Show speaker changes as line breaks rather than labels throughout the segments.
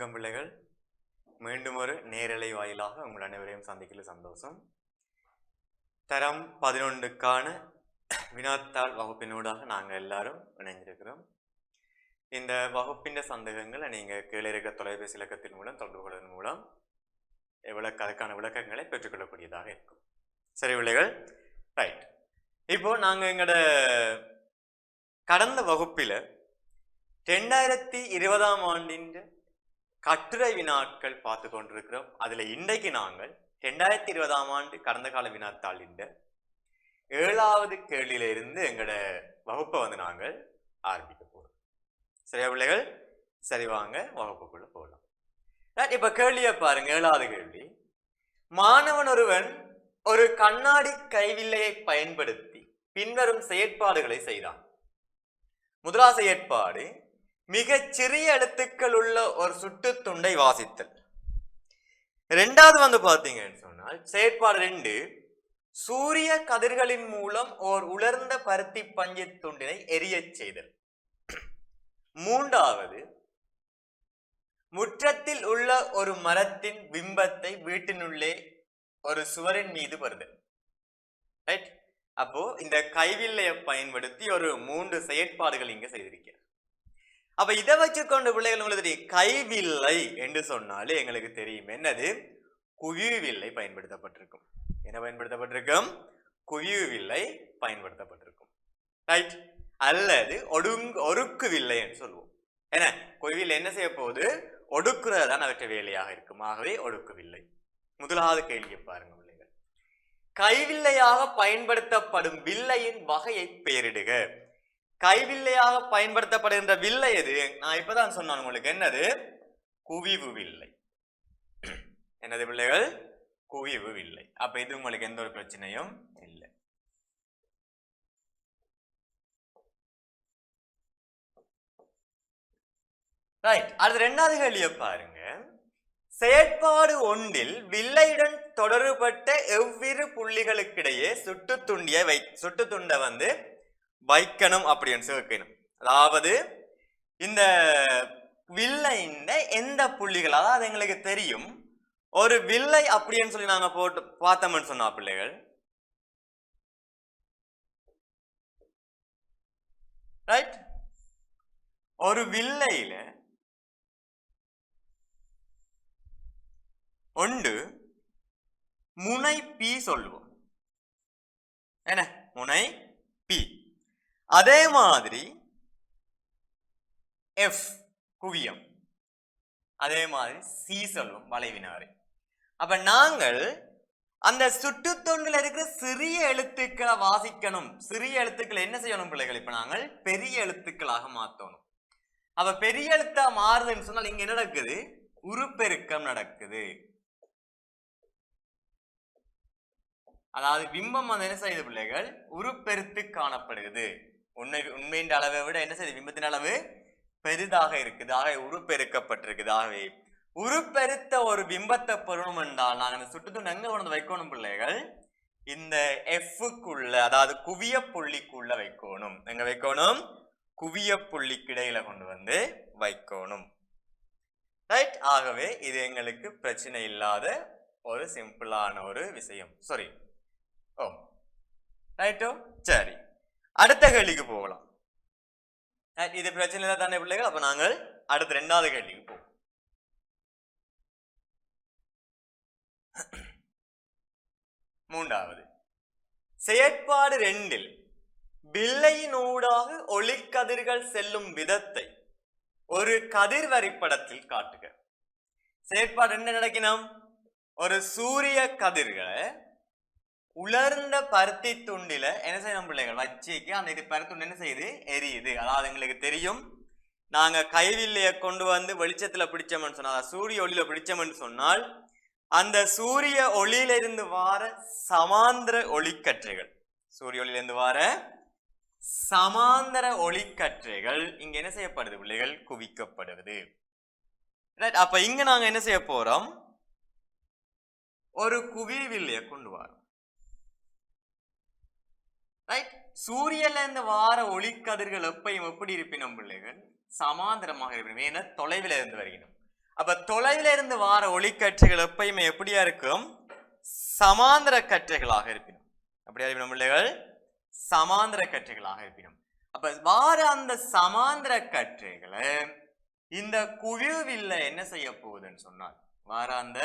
வணக்கம் பிள்ளைகள். மீண்டும் ஒரு நேரலை வாயிலாக உங்கள் அனைவரையும் சந்திக்கல சந்தோஷம். தரம் 11க்கான வினாத்தாள் வகுப்பினூடாக நாங்கள் எல்லாரும் இணைஞ்சிருக்கிறோம். இந்த வகுப்பின் சந்தேகங்களை நீங்கள் கீழே இருக்க தொலைபேசி இலக்கத்தின் மூலம் தொடர்பு கொள்வதன் மூலம் அதுக்கான விளக்கங்களை பெற்றுக்கொள்ளக்கூடியதாக இருக்கும். சரி பிள்ளைகள், ரைட். இப்போ நாங்கள் எங்களோட கடந்த வகுப்பில் 2020ஆம் ஆண்டின் கட்டுரை வினாட்கள் பார்த்து கொண்டிருக்கிறோம். அதுல இன்றைக்கு நாங்கள் 2020ஆம் ஆண்டு கடந்த கால வினாத்தாளின் 7வது கேள்வியில இருந்து எங்களோட வகுப்பை நாங்கள் ஆரம்பிக்க போறோம். சரியா பிள்ளைகள்? சரி, வாங்க வகுப்புக்குள்ள போகலாம். இப்ப கேள்வியை பாருங்க. 7வது கேள்வி. மாணவன் ஒருவன் ஒரு கண்ணாடி கைவில்லையை பயன்படுத்தி பின்வரும் செயற்பாடுகளை செய்தான். முதலாவது செயற்பாடு, மிகச் சிறிய எழுத்துக்கள் உள்ள ஒரு சுட்டு துண்டை வாசித்தல். இரண்டாவது பாத்தீங்கன்னு சொன்னால் செயற்பாடு 2, சூரிய கதிர்களின் மூலம் ஓர் உலர்ந்த பருத்தி பஞ்சு துண்டினை எரியச் செய்தல். மூன்றாவது, முற்றத்தில் உள்ள ஒரு மரத்தின் பிம்பத்தை வீட்டினுள்ளே ஒரு சுவரின் மீது வருதல். ரைட். அப்போ இந்த கைவில்லையை பயன்படுத்தி ஒரு 3 செயற்பாடுகள் இங்க செய்திருக்கிறார். அப்ப இதை வச்சுக்கொண்டு பிள்ளைகள் உங்களுக்கு தெரியும், கைவில்லை என்று சொன்னாலே எங்களுக்கு தெரியும் என்னது, குவிவில்லை பயன்படுத்தப்பட்டிருக்கும். என்ன பயன்படுத்தப்பட்டிருக்கும்? குவிவில்லை பயன்படுத்தப்பட்டிருக்கும். ரைட். அல்லது ஒடுக்கு வில்லை என்று சொல்லுவோம். என்ன, குவிவில் என்ன செய்ய போகுது? ஒடுக்குறதுதான் அவற்றை வேலையாக இருக்கும். ஆகவே ஒடுக்குவில்லை. முதலாவது கேள்வியை பாருங்க பிள்ளைகள். கைவில்லையாக பயன்படுத்தப்படும் வில்லையின் வகையை பெயரிடுக. கைவில்லையாக பயன்படுத்தப்படுகின்ற வில்லை எது? நான் இப்பதான் சொன்னேன் உங்களுக்கு. என்னது? குவிவு வில்லை. என்னது பிள்ளைகள்? குவிவு வில்லை. அப்ப இது உங்களுக்கு எந்த ஒரு பிரச்சனையும் இல்லை. ரைட். அடுத்து 2வது கேள்வியை பாருங்க. செயற்பாடு 1ல் வில்லையுடன் தொடர்பட்ட எவ்விரு புள்ளிகளுக்கிடையே சுட்டு துண்டை வைக்கணும் அப்படின்னு சொல்லணும். அதாவது இந்த வில்லையின் எந்த புள்ளிகள், அதாவது எங்களுக்கு தெரியும் ஒரு வில்லை அப்படின்னு சொல்லி நாங்க போட்டு பார்த்தோம்னு சொன்னா பிள்ளைகள், ரைட், ஒரு வில்லையில ஒன்று முனை பி சொல்லுவோம். என்ன முனை பி. அதே மாதிரி எஃப் குவியம், அதே மாதிரி சி சொல்லுவோம் வளைவினாறு. அப்ப நாங்கள் அந்த சுட்டுத்தொண்டில் இருக்கிற சிறிய எழுத்துக்களை வாசிக்கணும். சிறிய எழுத்துக்களை என்ன செய்யணும் பிள்ளைகள்? இப்ப நாங்கள் பெரிய எழுத்துக்களாக மாற்றணும். அப்ப பெரிய எழுத்தா மாறுதுன்னு சொன்னால் இங்க என்ன நடக்குது? உருப்பெருக்கம் நடக்குது. அதாவது பிம்பம் என்ன செய்யுது பிள்ளைகள்? உருப்பெருத்து காணப்படுகிறது. உண்மையின் அளவை விட என்ன செய்யுது? பிம்பத்தின் அளவு பெரிதாக இருக்குது. ஆகவே உருப்பெருக்கப்பட்டிருக்குது. ஆகவே உருப்பெருத்த ஒரு பிம்பத்தை பெறணும் என்றால் நாங்கள் அந்த சுட்டுத்துண்டு எங்க கொண்டு வைக்கணும் பிள்ளைகள்? இந்த எஃப்க்குள்ள, அதாவது குவிய புள்ளிக்குள்ள வைக்கணும். எங்க வைக்கணும்? குவிய புள்ளிக்கு இடையில கொண்டு வைக்கணும். ரைட். ஆகவே இது எங்களுக்கு பிரச்சனை இல்லாத ஒரு சிம்பிளான ஒரு விஷயம். சாரி. ஓ ரைட்டோ. சரி, அடுத்த கேள்விக்கு போகலாம். இது பிரச்சனை இல்லை தானே பிள்ளைகள்? அப்ப நாங்கள் அடுத்த 2வது கேள்விக்கு போவோம். மூன்றாவது செயற்பாடு 2ல் வில்லையினூடாக ஒளிக்கதிர்கள் செல்லும் விதத்தை ஒரு கதிர் வரைபடத்தில் காட்டுக. செயற்பாடு 2 நடக்கணும். ஒரு சூரிய கதிர்களை உலர்ந்த பருத்தி துண்டில என்ன செய்யணும் பிள்ளைகள்? வச்சுக்கு அந்த இது பருத்துண்டு என்ன செய்யுது? எரியுது. அதாவது எங்களுக்கு தெரியும், நாங்க கைவில்லைய கொண்டு வெளிச்சத்துல பிடிச்சோம்னு சொன்னால், சூரிய ஒளியில பிடிச்சோம்னு சொன்னால், அந்த சூரிய ஒளியில இருந்து வார சமாந்திர ஒளிக்கற்றைகள், சூரிய ஒளியில இருந்து வார சமாந்திர ஒளிக்கற்றைகள் இங்க என்ன செய்யப்படுது பிள்ளைகள்? குவிக்கப்படுவது. அப்ப இங்க நாங்க என்ன செய்ய போறோம்? ஒரு குவிவில்லைய கொண்டு வரோம். ரைட். சூரியன்ல இருந்து வார ஒளிக்கதிர்கள் எப்பயும் எப்படி இருப்பினும் பிள்ளைகள்? சமாந்தரமாக இருப்பினும். ஏன்னா தொலைவில் இருந்து வருகிறோம். அப்ப தொலைவில இருந்து வார ஒளிக்கற்றைகள் எப்பயுமே எப்படியா இருக்கும்? சமாந்திர கற்றைகளாக இருப்பினும். அப்படியா இருப்பினும் பிள்ளைகள்? சமாந்திர கற்றைகளாக இருப்பினும். அப்ப வார அந்த சமாந்திர கற்றைகளை இந்த குவிவுவில்ல என்ன செய்ய போகுதுன்னு சொன்னால், வார அந்த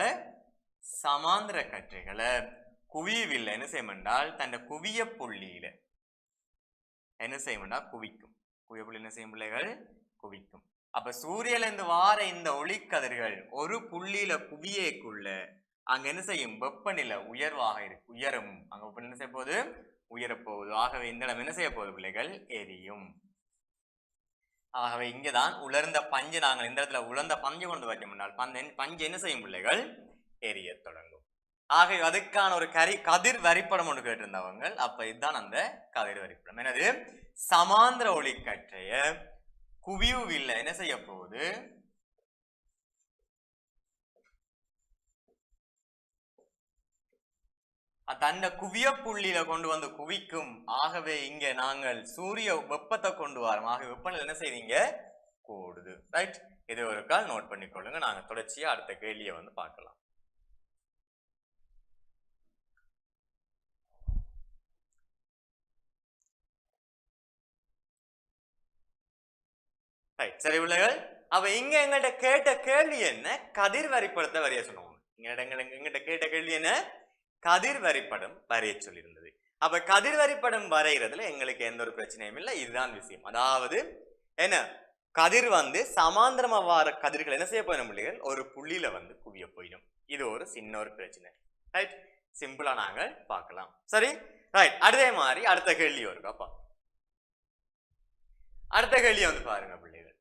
சமாந்திர கற்றைகளை குவியுவில்லை என்ன செய்யும் என்றால் தன் குவிய புள்ளியில என்ன செய்யும் என்றால் குவிக்கும். குவிய புள்ளி என்ன செய்யும் பிள்ளைகள்? குவிக்கும். அப்ப சூரியல இருந்து வார இந்த ஒளிக்கதிர்கள் ஒரு புள்ளியில குவியக்குள்ள அங்க என்ன செய்யும்? வெப்பநிலை உயர்வாக இருக்கு, உயரும். அங்க வெப்பநிலை என்ன செய்ய போகுது? உயரப்போகுது. ஆகவே இந்த இடம் என்ன செய்ய போகுது பிள்ளைகள்? எரியும். ஆகவே இங்கதான் உலர்ந்த பஞ்சு, நாங்கள் இந்த இடத்துல உலர்ந்த பஞ்சு கொண்டு வைக்க முன்னால் பஞ்சு என்ன செய்யும் பிள்ளைகள்? எரிய தொடங்கும். ஆகவே அதுக்கான ஒரு கதிர் வரிப்படம் ஒன்று கேட்டிருந்தவங்க. அப்ப இதுதான் அந்த கதிர் வரிப்படம். என்னது? சமாந்திர ஒளிக்கற்றைய குவியுவில்லை என்ன செய்ய போகுது? தண்ட குவிய புள்ளியில கொண்டு வந்து குவிக்கும். ஆகவே இங்க நாங்கள் சூரிய வெப்பத்தை கொண்டு வரோம். ஆகவே வெப்பநிலை என்ன செய்வீங்க? கூடுது. ரைட்? இது ஒரு கால் நோட் பண்ணிக்கொள்ளுங்க. நாங்க தொடர்ச்சியா அடுத்த கேள்வியை வந்து பார்க்கலாம். சரி பிள்ளைகள், அப்ப இங்க எங்கள்கிட்ட கேட்ட கேள்வி என்ன? கதிர் வரிப்படத்தை வரைய சொன்னோம். எங்கிட்ட கேட்ட கேள்வி என்ன? கதிர் வரிப்படம் வரைய சொல்லியிருந்தது. அப்ப கதிர் வரிப்படம் வரைகிறதுல எங்களுக்கு எந்த ஒரு பிரச்சனையும் இல்லை. இதுதான் விஷயம். அதாவது என்ன, கதிர் வந்து சமாந்திரமா வார கதிர்கள் என்ன செய்ய போயிடும் பிள்ளைகள்? ஒரு புள்ளியில வந்து குவிய போயிடும். இது ஒரு சின்ன ஒரு பிரச்சனை. ரைட்? சிம்பிளா நாங்கள் பார்க்கலாம். சரி, ரைட். அதே மாதிரி அடுத்த கேள்வி வருக்கப்பா. அடுத்த கேள்வி வந்து பாருங்க பிள்ளைகள்.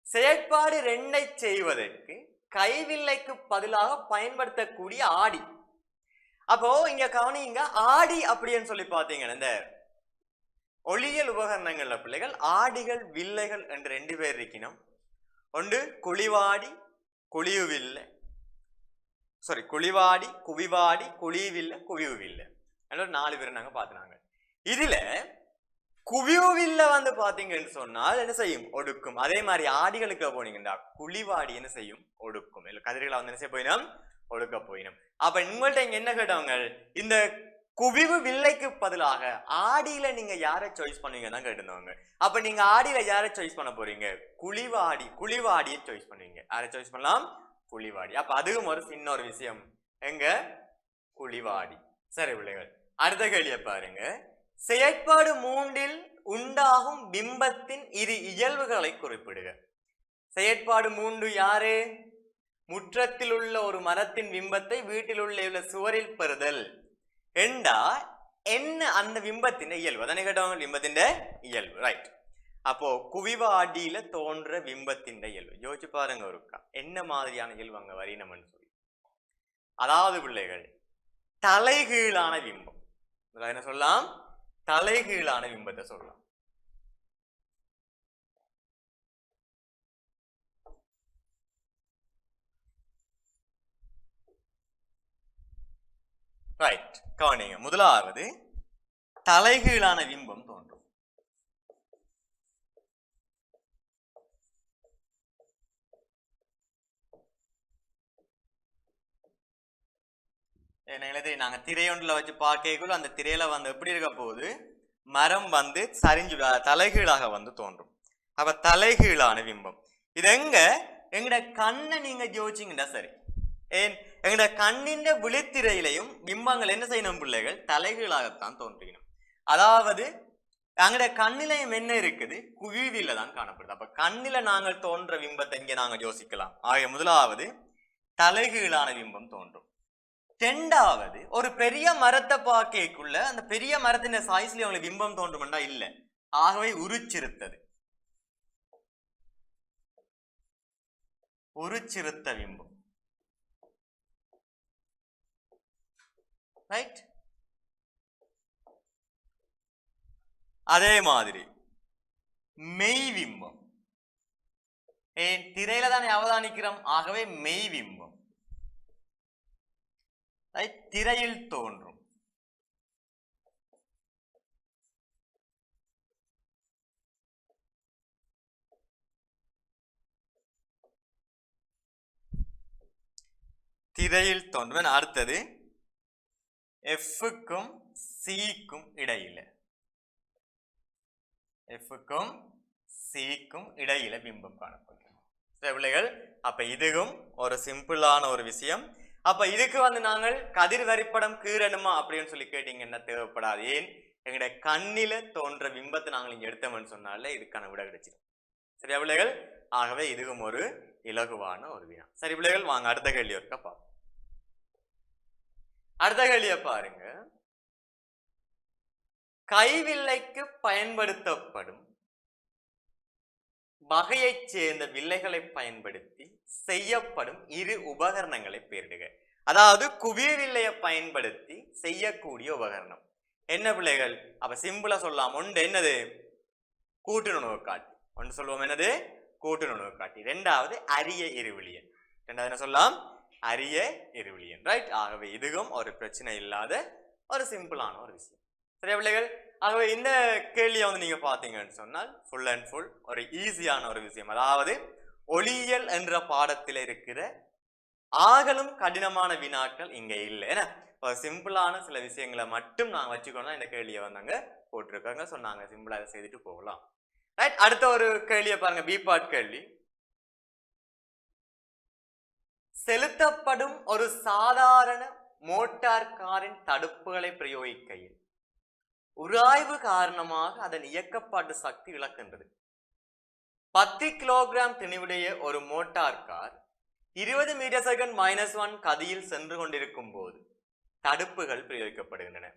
செயற்பாடு 2 செய்வதற்கு கைவில்லைக்கு பதிலாக பயன்படுத்தக்கூடிய ஆடி. அப்போ இங்க கவனிங்க, ஆடி அப்படின்னு சொல்லி பாத்தீங்கன்னா இந்த ஒளியியல் உபகரணங்கள்ல பிள்ளைகள் ஆடிகள் வில்லைகள் என்று 2 பேர் இருக்கணும். ஒன்று குழிவாடி குழிவுவில்லை, சாரி குழிவாடி குவிவாடி குழிவில்லை குவிவுவில்லை, 4 பேர் நாங்க பாத்துனாங்க. இதுல குவிவுவில்ல வந்து பாத்தீங்கன்னு சொன்னால் என்ன செய்யும்? ஒடுக்கும். அதே மாதிரி ஆடிகளுக்கு போனீங்கன்னா குழிவாடி என்ன செய்யும்? ஒடுக்கும். இல்ல கதிர்களை வந்து என்ன செய்ய போயிடும்? ஒடுக்க போயிடும். அப்ப உங்கள்ட்ட இங்க என்ன கேட்டவங்க, இந்த குவிவு வில்லைக்கு பதிலாக ஆடியில நீங்க யாரை சாய்ஸ் பண்ணுவீங்க தான் கேட்டிருந்தவங்க. அப்ப நீங்க ஆடியில யாரை சாய்ஸ் பண்ண போறீங்க? குழிவாடியை சாய்ஸ் பண்ணுவீங்க. யாரை சாய்ஸ் பண்ணலாம்? குழிவாடி. அப்ப அதுவும் ஒரு சின்ன ஒரு விஷயம். எங்க? குழிவாடி. சரி பிள்ளைகள், அடுத்த கேள்வியை பாருங்க. செயற்பாடு 3 உண்டாகும் பிம்பத்தின் இரு இயல்புகளை குறிப்பிடுக. செயற்பாடு 3 யாரு? முற்றத்தில் உள்ள ஒரு மரத்தின் பிம்பத்தை வீட்டில் உள்ள சுவரில் பெறுதல் என்றா என்ன அந்த பிம்பத்தின் இயல்பு? அதனை கேட்டவங்க பிம்பத்தின் இயல்பு. ரைட். அப்போ குவிவாடியில தோன்ற பிம்பத்தின் இயல்பு யோசிச்சு பாருங்க ஒருக்கா, என்ன மாதிரியான இயல்பு அங்க வரையணும்னு சொல்லி. அதாவது பிள்ளைகள், தலைகீழான பிம்பம். என்ன சொல்லலாம்? தலைகீழான பிம்பத்தை சொல்லலாம். ரைட், கவனிங்க. முதலாவது தலைகீழான பிம்பம் தோன்றும். நாங்க திரையொன்றுல வச்சு பார்க்கக்குள்ள அந்த திரையில வந்து எப்படி இருக்க போகுது? மரம் வந்து சரிஞ்சு தலைகீழாக வந்து தோன்றும். அப்ப தலைகீழான பிம்பம் இது எங்கட கண்ணை நீங்க ஜோதிச்சீங்கன்னா சரி. ஏன் எங்கட கண்ணின் விழித்திரையிலையும் பிம்பங்கள் என்ன செய்யணும் பிள்ளைகள்? தலைகீழாகத்தான் தோன்றுகிறோம். அதாவது எங்கட கண்ணிலையும் என்ன இருக்குது? குவிவில தான் காணப்படுது. அப்ப கண்ணில நாங்கள் தோன்ற பிம்பத்தை இங்க நாங்க யோசிக்கலாம். ஆகிய முதலாவது தலைகீழான பிம்பம் தோன்றும். ரெண்டாவது, ஒரு பெரிய மரத்தை பார்க்கக்குள்ள அந்த பெரிய மரத்தின் சாய்ஸ்ல அவங்களுக்கு பிம்பம் தோன்றும்னா இல்ல. ஆகவே உருச்சிறுத்த பிம்பம். ரைட். அதே மாதிரி மெய் பிம்பம். ஏன் திரையில தானே அவதானிக்கிறோம். ஆகவே மெய் பிம்பம் திரையில் தோன்றும். திரையில் தோன்றும். அடுத்தது Fக்கும் Cக்கும் இடையில, Fக்கும் Cக்கும் இடையில பிம்பம் காணப்படும். சரி பிள்ளைகள், அப்ப இதுவும் ஒரு சிம்பிளான ஒரு விஷயம். அப்ப இதுக்கு நாங்கள் கதிர் வரைபடம் கீறணுமா அப்படின்னு சொல்லி கேட்டீங்க, என்ன தேவைப்படாது. ஏன், எங்களுடைய கண்ணில தோன்ற பிம்பத்தை நாங்கள் இங்க எடுத்தோம்னு சொன்னாலே இதுக்கான விட கிடைச்சிடும். சரியா பிள்ளைகள்? ஆகவே இதுவும் ஒரு இலகுவான ஒரு வினா. சரி பிள்ளைகள், வாங்க அடுத்த கேள்வி இருக்க பார்ப்போம். அடுத்த கேள்வியை பாருங்க. கைவில்லைக்கு பயன்படுத்தப்படும் வகையைச் சேர்ந்த வில்லைகளை பயன்படுத்தி செய்யப்படும் இரு உபகரணங்களை பெயரிடுக. அதாவது குவிய வில்லையை பயன்படுத்தி செய்யக்கூடிய உபகரணம் என்ன பிள்ளைகள்? அப்ப சிம்பிளா சொல்லலாம். ஒன்று என்னது? கூட்டு நுணவு காட்டி. ஒன்று சொல்லுவோம் என்னது? கூட்டு நுணவு காட்டி. ரெண்டாவது அரிய இருவிலியன். ரெண்டாவது என்ன சொல்லலாம்? அரிய இருவிலியன். ரைட்? ஆகவே இதுவும் ஒரு பிரச்சனை இல்லாத ஒரு சிம்பிளான ஒரு விஷயம். சரியா பிள்ளைகள்? ஆகவே இந்த கேள்வியை நீங்க பாத்தீங்கன்னு சொன்னால் ஃபுல் அண்ட் ஃபுல் ஒரு ஈஸியான ஒரு விஷயம். அதாவது ஒளியியல் என்ற பாடத்தில் இருக்கிற ஆகலும் கடினமான வினாக்கள் இங்க இல்லை. ஏன்னா சிம்பிளான சில விஷயங்களை மட்டும் நாங்க வச்சுக்கணும். இந்த கேள்வியை வந்தாங்க போட்டிருக்காங்க, சொன்னாங்க சிம்பிளா அதை செய்துட்டு போகலாம். ரைட்? அடுத்த ஒரு கேள்வியை பாருங்க, பி பார்ட் கேள்வி. செலுத்தப்படும் ஒரு சாதாரண மோட்டார் காரின் தடுப்புகளை பிரயோகிக்கையில் உராய்வு காரணமாக அதன் இயக்கப்பாட்டு சக்தி இழக்கின்றது. 10 கிலோகிராம் திணிவுடைய ஒரு மோட்டார் கார் 20 மீட்டர் செகண்ட் -1 கதியில் சென்று கொண்டிருக்கும் போது தடுப்புகள் பிரயோகிக்கப்படுகின்றன.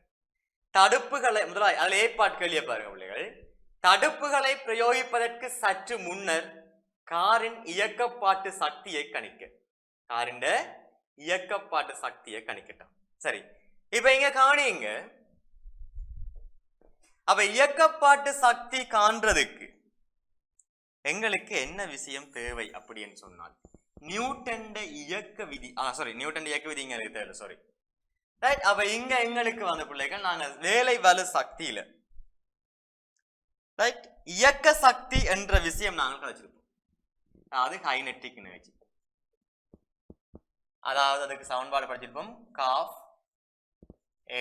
தடுப்புகளை முதலாக அதில் ஏற்பாடு கேள்வியை பாருங்க பிள்ளைகள். தடுப்புகளை பிரயோகிப்பதற்கு சற்று முன்னர் காரின் இயக்கப்பாட்டு சக்தியை கணிக்க. காரின் இயக்கப்பாட்டு சக்தியை கணிக்கட்டும். சரி, இப்ப இங்க காணிங்க. அப்ப இயக்கப்பாட்டு சக்தி காண்றதுக்கு எங்களுக்கு என்ன விஷயம் தேவை அப்படின்னு சொன்னால் நியூட்டன் இயக்க விதி. நியூட்டன் இயக்க விதி இங்க தேவை. Sorry, right? அப்ப இங்க எங்களுக்கு வந்த பிள்ளைகள் நாங்க வேலை வலு சக்தியில, ரைட், இயக்க சக்தி என்ற விஷயம் நாங்கள் வச்சிருப்போம். அதாவது கைனெட்டிக் எனர்ஜி. அதாவது அதுக்கு சமன்பாடு படிச்சிருப்போம், காஃப்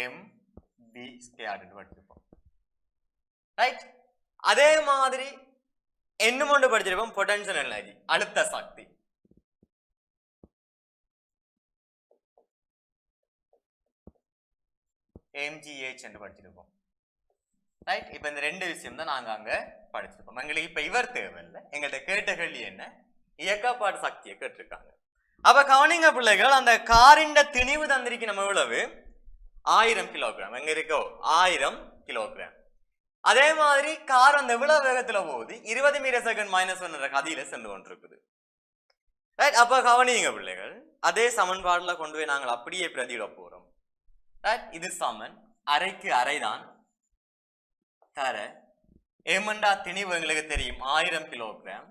mv² படிச்சிருப்போம். ரைட்? அதே மாதிரி இன்னும் ஒன்று படிச்சிருப்போம், பொட்டன்ஷியல் எனர்ஜி, அழுத்த சக்தி. mgh என்று படிச்சிருப்போம். ரைட்? இப்ப இந்த ரெண்டு விஷயம் தான் நாங்க அங்க படிச்சிருப்போம். எங்களுக்கு இப்ப இவர் தேவையில்லை. எங்கள்கிட்ட கேட்ட கேள்வி என்ன? இயக்கப்பாடு சக்தியை கேட்டிருக்காங்க. அப்ப கவனிங்க பிள்ளைகள், அந்த காரின் திணிவு தந்திரிக்கு நம்ம எவ்வளவு? 1000 கிலோகிராம். எங்க இருக்கோ 1000 கிலோகிராம். அதே மாதிரி கார் அந்த எவ்வளவு வேகத்துல போகுது? 20 மீட்டர் செகண்ட் -1 கதியில சென்று கொண்டிருக்குது. ரைட்? அப்ப கவனிங்க பிள்ளைகள், அதே சமன்பாடுல கொண்டு போய் நாங்கள் அப்படியே பிரதியிட போறோம். ரைட்? இது சமன் அரைக்கு அரைதான் தர ஏமண்டா திணிவு எங்களுக்கு தெரியும் 1000 கிலோகிராம்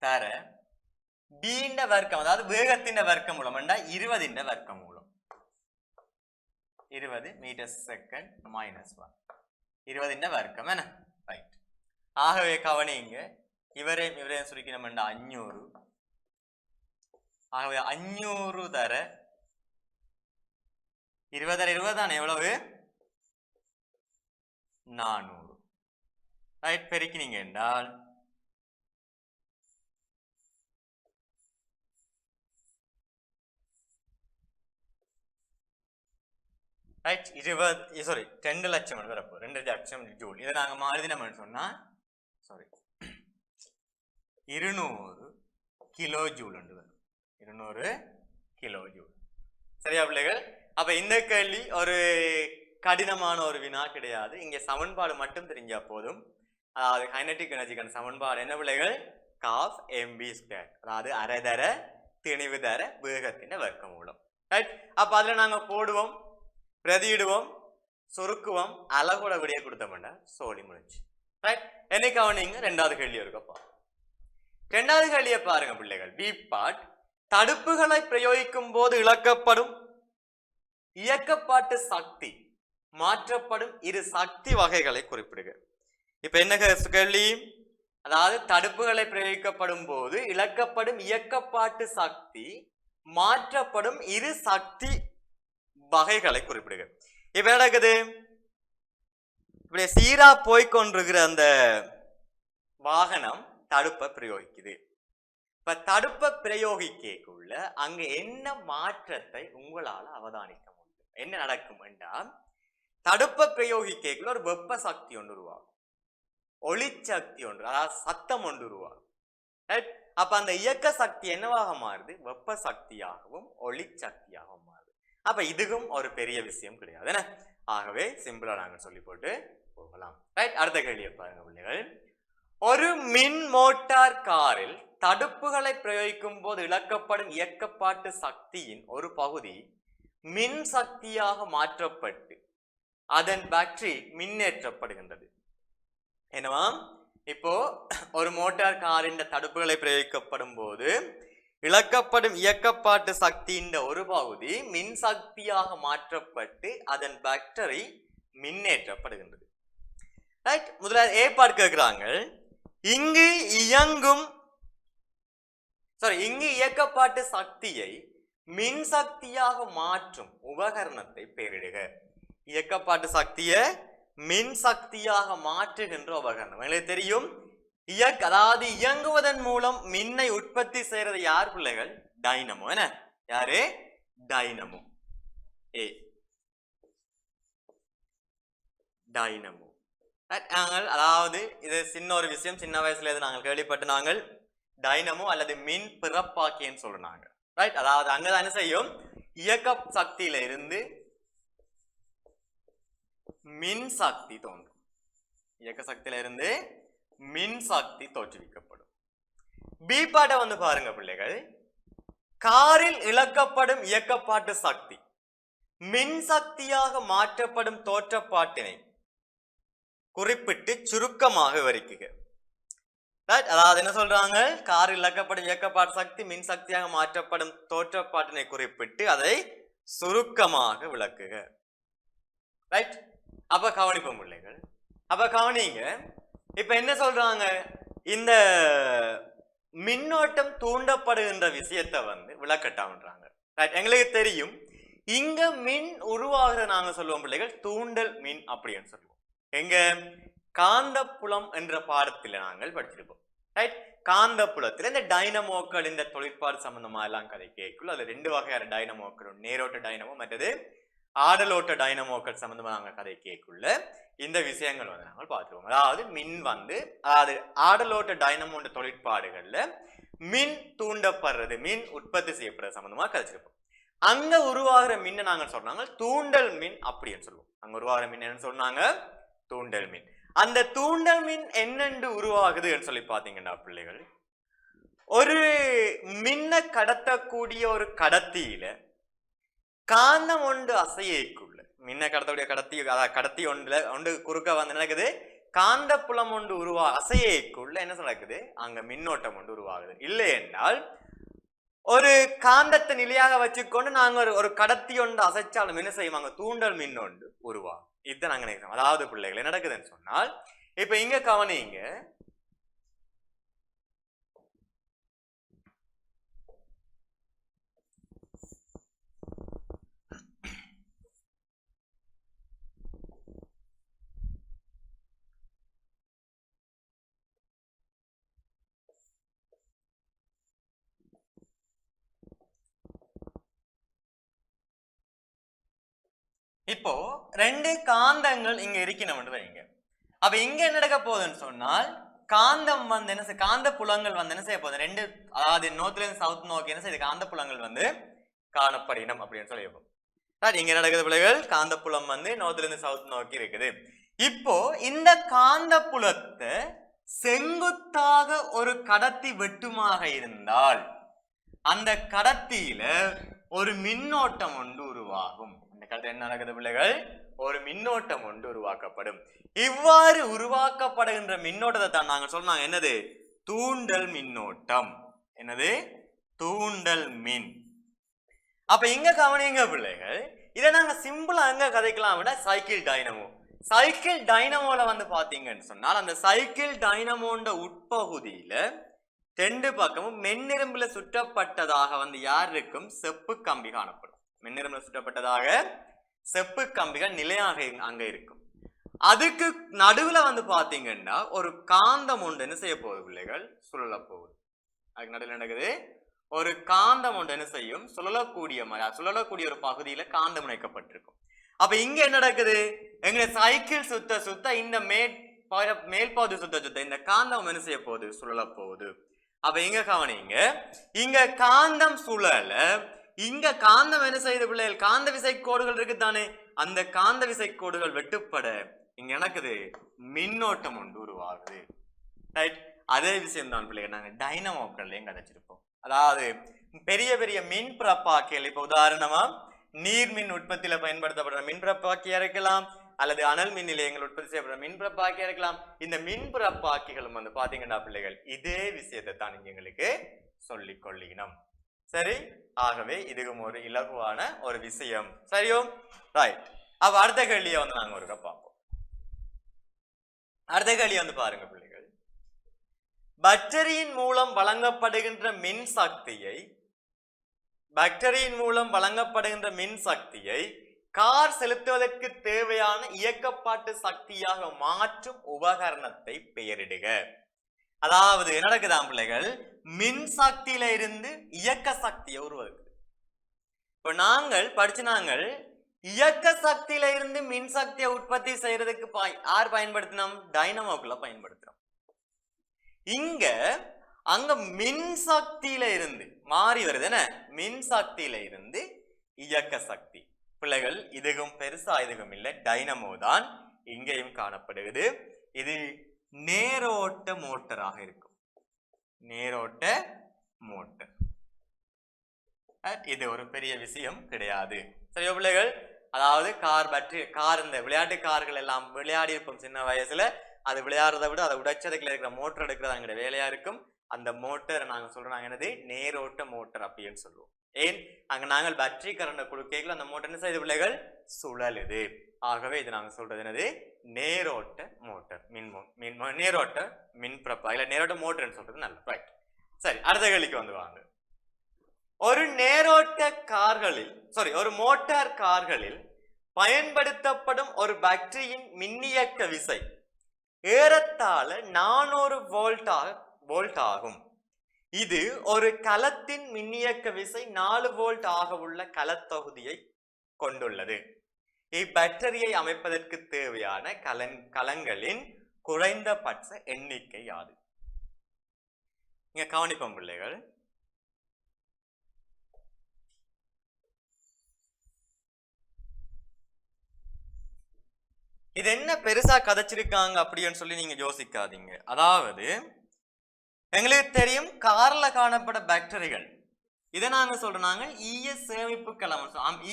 தர பீண்ட வர்க்கம், அதாவது வேகத்தின் வர்க்க மூலம் 20 வர்க்க மூலம் 20 மீட்டர் செகண்ட் -1 20 வர்க்கம் என்ன? ரைட். ஆகவே கவனிங்க, இவரையும் சுருக்கி நம்ம 500. ஆகவே 500 தர 20 தானே எவ்வளவு? 400. ரைட்? பெருக்கினீங்க என்றால் ரைட் 2 லட்சம் வரப்போ 2 லட்சம் ஜூல். இதை நாங்க மாறுதினோம்னு சொன்னா 200 கிலோ ஜூல் வரும். 200 கிலோ ஜூல். சரியா பிள்ளைகள்? அப்ப இந்த கேள்வி ஒரு கடினமான ஒரு வினா கிடையாது. இங்க சமன்பாடு மட்டும் தெரிஞ்சா போதும். அதாவது கைனடிக் எனர்ஜிக்கான சமன்பாடு என்ன பிள்ளைகள்? காஃப் mv², அதாவது அரை தர திணிவு தர வேகத்தின் வர்க்க மூலம். ரைட்? அப்ப அதுல நாங்க போடுவோம், பிரதியிடுவோம், சுருக்குவோம், அழகோட விடைய கொடுத்தோம்னா சோழி முடிஞ்சு. ரைட்? என்னைக்கு அவனிங்க ரெண்டாவது கேள்வி இருக்கப்பா. ரெண்டாவது கேள்வியை பாருங்க பிள்ளைகள். Be part. தடுப்புகளை பிரயோகிக்கும் போது இழக்கப்படும் இயக்கப்பாட்டு சக்தி மாற்றப்படும் இரு சக்தி வகைகளை குறிப்பிடுக. இப்ப என்ன கேள்வி? அதாவது தடுப்புகளை பிரயோகிக்கப்படும் போது இழக்கப்படும் இயக்கப்பாட்டு சக்தி மாற்றப்படும் இரு சக்தி வகைகளை குறிப்பிடுக. இப்ப நடக்குது, இப்படி சீரா போய்கொண்டிருக்கிற அந்த வாகனம் தடுப்பை பிரயோகிக்குது. இப்ப தடுப்பை பிரயோகிக்குள்ள அங்க என்ன மாற்றத்தை உங்களால அவதானிக்க முடியும்? என்ன நடக்கும் என்றால், தடுப்பை பிரயோகிக்குள்ள ஒரு வெப்ப சக்தி ஒன்று உருவாகும், ஒளிச்சக்தி ஒன்று, அதாவது சத்தம் ஒன்று உருவாகும். அப்ப அந்த இயக்க சக்தி என்னவாக மாறுது? வெப்ப சக்தியாகவும் ஒளி சக்தியாகவும் மாறுது. அப்ப இதுவும் ஒரு பெரிய விஷயம் கிடையாது. ஆகவே சிம்பிளா நாங்கள் சொல்லி போட்டு போகலாம். ரைட், அடுத்த கேள்வியை பாருங்க பிள்ளைகள். ஒரு மின் மோட்டார் காரில் தடுப்புகளை பிரயோகிக்கும் போது இழக்கப்படும் இயக்கப்பாட்டு சக்தியின் ஒரு பகுதி மின் சக்தியாக மாற்றப்பட்டு அதன் பேட்டரி மின்னேற்றப்படுகின்றது. என்னவா? இப்போ ஒரு மோட்டார் காரின் தடுப்புகளை பிரயோகிக்கப்படும் போது இழக்கப்படும் இயக்கப்பாட்டு சக்தியின் ஒரு பகுதி மின் சக்தியாக மாற்றப்பட்டு அதன் பேட்டரி மின்னேற்றப்படுகின்றது. ரைட், முதல்ல ஏற்பாடு கேட்கிறாங்க. இங்கு இயக்கப்பாட்டு சக்தியை மின் சக்தியாக மாற்றும் உபகரணத்தை பெயரிடுக. இயக்கப்பாட்டு சக்தியை மின் சக்தியாக மாற்றுகின்ற உபகரணம் எங்களுக்கு தெரியும். அதாவது இயங்குவதன் மூலம் மின்னை உற்பத்தி செய்யறது யார் பிள்ளைகள்? டைனமோ. என்ன யாரு? டைனமோ. டைனமோ. நாங்கள் அதாவது இது சின்ன ஒரு விஷயம், சின்ன வயசுல இருந்து நாங்கள் கேள்விப்பட்டு நாங்கள் டைனமோ அல்லது மின் பிறப்பாக்கின்னு சொல்றாங்க. ரைட், அதாவது அங்கதான் என்ன செய்யும்? இயக்க சக்தியில இருந்து மின் சக்தி தோன்றும். இயக்க சக்தியில இருந்து மின் சக்தி தோற்றுவிக்கப்படும். பி பாட்டை வந்து பாருங்க பிள்ளைகள். காரில் இழக்கப்படும் இயக்கப்பாட்டு சக்தி மின் சக்தியாக மாற்றப்படும் தோற்றப்பாட்டினை குறிப்பிட்டு சுருக்கமாக விவரிக்குக. அதாவது என்ன சொல்றாங்க? காரில் இழக்கப்படும் இயக்கப்பாட்டு சக்தி மின் சக்தியாக மாற்றப்படும் தோற்றப்பாட்டினை குறிப்பிட்டு அதை சுருக்கமாக விளக்குக. ரைட், அப்ப கவனிப்போம் பிள்ளைகள். அப்ப கவனிங்க. இப்ப என்ன சொல்றாங்க? இந்த மின்னோட்டம் தூண்டப்படுகின்ற விஷயத்தை வந்து விளக்கட்டான்றாங்க. எங்களுக்கு தெரியும், இங்க மின் உருவாகிற நாங்க சொல்லுவோம் பிள்ளைகள் தூண்டல் மின் அப்படின்னு சொல்லுவோம். எங்க காந்தப்புலம் என்ற பாடத்தில் நாங்கள் படிச்சிருப்போம். ரைட், காந்தப்புலத்தில் இந்த டைனமோக்கள் இந்த தொழிற்பாடு சம்பந்தமா எல்லாம் கதை கேட்குள்ள அது ரெண்டு வகையான டைனமோக்கள், நேரோட்ட டைனமோ மற்றது ஆடலோட்ட டைனமோக்கள் சம்பந்தமா நாங்கள் கதை கேட்குள்ள இந்த விஷயங்கள் வந்து நாங்கள் பார்த்துருவோம். அதாவது மின் வந்து, அதாவது ஆடலோட்ட டைனமோன்ற தொழிற்பாடுகள்ல மின் தூண்டப்படுறது, மின் உற்பத்தி செய்யப்படுறது சம்பந்தமா கதைச்சிருப்போம். அங்க உருவாகிற மின்னை நாங்கள் சொன்னாங்க தூண்டல் மின் அப்படின்னு சொல்லுவோம். அங்க உருவாகிற மின் என்னன்னு சொன்னாங்க? தூண்டல் மின். அந்த தூண்டல் மின் என்னென்று உருவாகுதுன்னு சொல்லி பாத்தீங்கன்னா பிள்ளைகள், ஒரு மின்னை கடத்தக்கூடிய ஒரு கடத்தியில காந்தம் ஒன்று அசையக்குள்ள, மின்ன கடத்தக்கூடிய கடத்தி ஒன்று குறுக்க வந்து நடக்குது, காந்த புலம் ஒன்று அசையக்குள்ள என்ன நடக்குது? அங்க மின்னோட்டம் ஒன்று உருவாகுது. இல்லை என்றால் ஒரு காந்தத்தை நிலையாக வச்சுக்கொண்டு நாங்க ஒரு கடத்தி ஒன்று அசைச்சாலும் என்ன செய்வாங்க? தூண்டல் மின்னொன்று உருவாகும். இதுதான் நாங்க நினைக்கிறோம். அதாவது பிள்ளைகள் என்ன நடக்குதுன்னு சொன்னால், இப்ப இங்க கவனிங்க. இப்போ ரெண்டு காந்தங்கள் இங்க இருக்கணும் வைங்க. அப்ப இங்க என்ன நடக்க போகுதுன்னு சொன்னால், காந்தம் வந்து என்ன செய்ய, காந்த புலங்கள் வந்து என்ன செய்ய போகுது? ரெண்டு, அதாவது நோர்த்ல இருந்து சவுத் நோக்கி என்ன செய்யுது? காந்த புலங்கள் வந்து காணப்படினம் அப்படின்னு சொல்லியிருப்போம். இங்க நடக்குது பிள்ளைகள், காந்த புலம் வந்து நோர்த்ல இருந்து சவுத் நோக்கி இருக்குது. இப்போ இந்த காந்த புலத்தை செங்குத்தாக ஒரு கடத்தி வெட்டுமாக இருந்தால் அந்த கடத்தியில ஒரு மின்னோட்டம் ஒன்று உருவாகும். இந்த கடத்தி என்ன நடக்குது பிள்ளைகள்? ஒரு மின்னோட்டம் ஒன்று உருவாக்கப்படும். இவ்வாறு உருவாக்கப்படுகின்ற மின்னோட்டத்தை தான் நாங்க சொன்னாங்க என்னது? தூண்டல் மின்னோட்டம். என்னது? தூண்டல் மின். அப்ப இங்க கவனிங்க பிள்ளைகள், இதை நாங்க சிம்பிளா எங்க கதைக்கலாம் விட சைக்கிள் டைனமோ. சைக்கிள் டைனமோல வந்து பாத்தீங்கன்னு சொன்னால் அந்த சைக்கிள் டைனமோண்ட உட்பகுதியில ரெண்டு பக்கமும் மென்னிரும்புல சுற்றப்பட்டதாக வந்து யார் இருக்கும்? செப்பு கம்பி காணப்படும். மென்னிரும்புல சுற்றப்பட்டதாக செப்பு கம்பிகள் நிலையாக அங்க இருக்கும். அதுக்கு நடுவுல வந்து பாத்தீங்கன்னா ஒரு காந்தம் ஒன்று என்ன செய்ய போகுது பிள்ளைகள்? சுழல போகுது. அதுக்கு நடுவில் நடக்குது ஒரு காந்தம் ஒன்று என்ன செய்யும்? சுழலக்கூடிய ஒரு பகுதியில காந்தம் இணைக்கப்பட்டிருக்கும். அப்ப இங்க என்ன நடக்குது? எங்க சைக்கிள் சுத்த சுத்த இந்த மேல்பாது சுத்த சுத்த இந்த காந்தம் என்ன செய்ய போகுது? சுழல போகுது. அப்ப இங்க கவனிங்க, இங்க காந்தம் சுழல, இங்க காந்தம் என்ன செய்யுது பிள்ளைகள்? காந்த விசை கோடுகள் இருக்கு தானே, அந்த காந்த விசை கோடுகள் வெட்டுப்பட இங்க நடக்குது மின்னோட்டம் ஒன்று உருவாகுது. ரைட்? அதே விஷயம் தான் பிள்ளைகள் நாங்க டைனமோக்கள்லயும் கதைச்சிருப்போம். அதாவது பெரிய பெரிய மின் பிறப்பாக்கிகள், இப்ப உதாரணமா நீர் மின் உற்பத்தியில பயன்படுத்தப்படுற மின் பிறப்பாக்கியா இருக்கலாம், அல்லது அனல் மின் நிலையங்கள் உற்பத்தி செய்யப்படுற மின் பிறப்பாக்கியா இருக்கலாம். இந்த மின் பிறப்பாக்கிகளும் வந்து பாத்தீங்கன்னா பிள்ளைகள் இதே விஷயத்தை தான் இங்க எங்களுக்கு சொல்லிக் கொள்ளினோம். சரி, ஆகவே இதுவும் ஒரு இலகுவான ஒரு விஷயம். சரியோ? ரைட். அப்ப அடுத்த கேள்வியை வந்து நாங்க ஒருக்கா பார்ப்போம். அடுத்த கேள்வி வந்து பாருங்க பிள்ளைகள், பேட்டரியின் மூலம் வழங்கப்படுகின்ற மின் சக்தியை கார் செலுத்துவதற்கு தேவையான இயக்கப்பாட்டு சக்தியாக மாற்றும் உபகரணத்தை பெயரிடுக. அதாவது என்ன நடக்குதாம் பிள்ளைகள்? மின் சக்தியில இருந்து இயக்க சக்தியை உருவாக்குது. இப்ப நாங்கள் இயக்க சக்தியில இருந்து மின் சக்தியை உற்பத்தி செய்யறதுக்கு யார் பயன்படுத்தினோம்? டைனமோக்களை பயன்படுத்துறோம். அங்க மின் சக்தியில இருந்து மாறி வருது என்ன? மின் சக்தியில இருந்து இயக்க சக்தி. பிள்ளைகள் இதுவும் பெருசா இதுவும் இல்லை, டைனமோ தான் இங்கேயும் காணப்படுகிறது. இது நேரோட்ட மோட்டராக இருக்கும். நேரோட்ட மோட்டர். இது ஒரு பெரிய விஷயம் கிடையாது. சரியா பிள்ளைகள்? அதாவது கார் இந்த விளையாட்டு கார்கள் எல்லாம் விளையாடி இருப்போம் சின்ன வயசுல. அது விளையாடுறதை விட அதை உடைச்சதுக்குள்ள இருக்கிற மோட்டர் எடுக்கிறது அங்க வேலையா இருக்கும். அந்த மோட்டரை நாங்க சொல்றாங்க என்னது? நேரோட்ட மோட்டர் அப்படின்னு சொல்லுவோம். ஏன்? அங்க நாங்கள் பேட்டரி கரண்ட கொடுக்கல, அந்த மோட்டர் என்ன செய்யுது பிள்ளைகள்? சுழலுது. ஆகவே இது நாங்க சொல்றது என்னது? நேரோட்ட மோட்டர். நேரோட்ட மின் பிரப்பா இல்ல நேரோட்ட மோட்டர்ன்னு சொல்றது நல்ல. ரைட். சரி, அடுத்த கேள்விக்கு வந்து வாங்க. ஒரு மோட்டார் கார்களில் பயன்படுத்தப்படும் ஒரு பேட்டரியின் மின்னியக்க விசை ஏறத்தாழ 400 வோல்ட் ஆகும். இது ஒரு கலத்தின் மின்னியக்க விசை 4 வோல்ட் ஆக உள்ள கலத்தொகுதியை கொண்டுள்ளது. இப்பேட்டரியை அமைப்பதற்கு தேவையான கலங்களின் குறைந்தபட்ச எண்ணிக்கை யாது? இங்க கவனிப்போம் பிள்ளைகள். இது என்ன பெருசா கதைச்சிருக்காங்க அப்படின்னு சொல்லி நீங்க யோசிக்காதீங்க. அதாவது எங்களுக்கு தெரியும் கார்ல காணப்பட பாக்டீரியாக்கள், இதை நாங்க சொல்றாங்க ஈய சேமிப்பு களம்,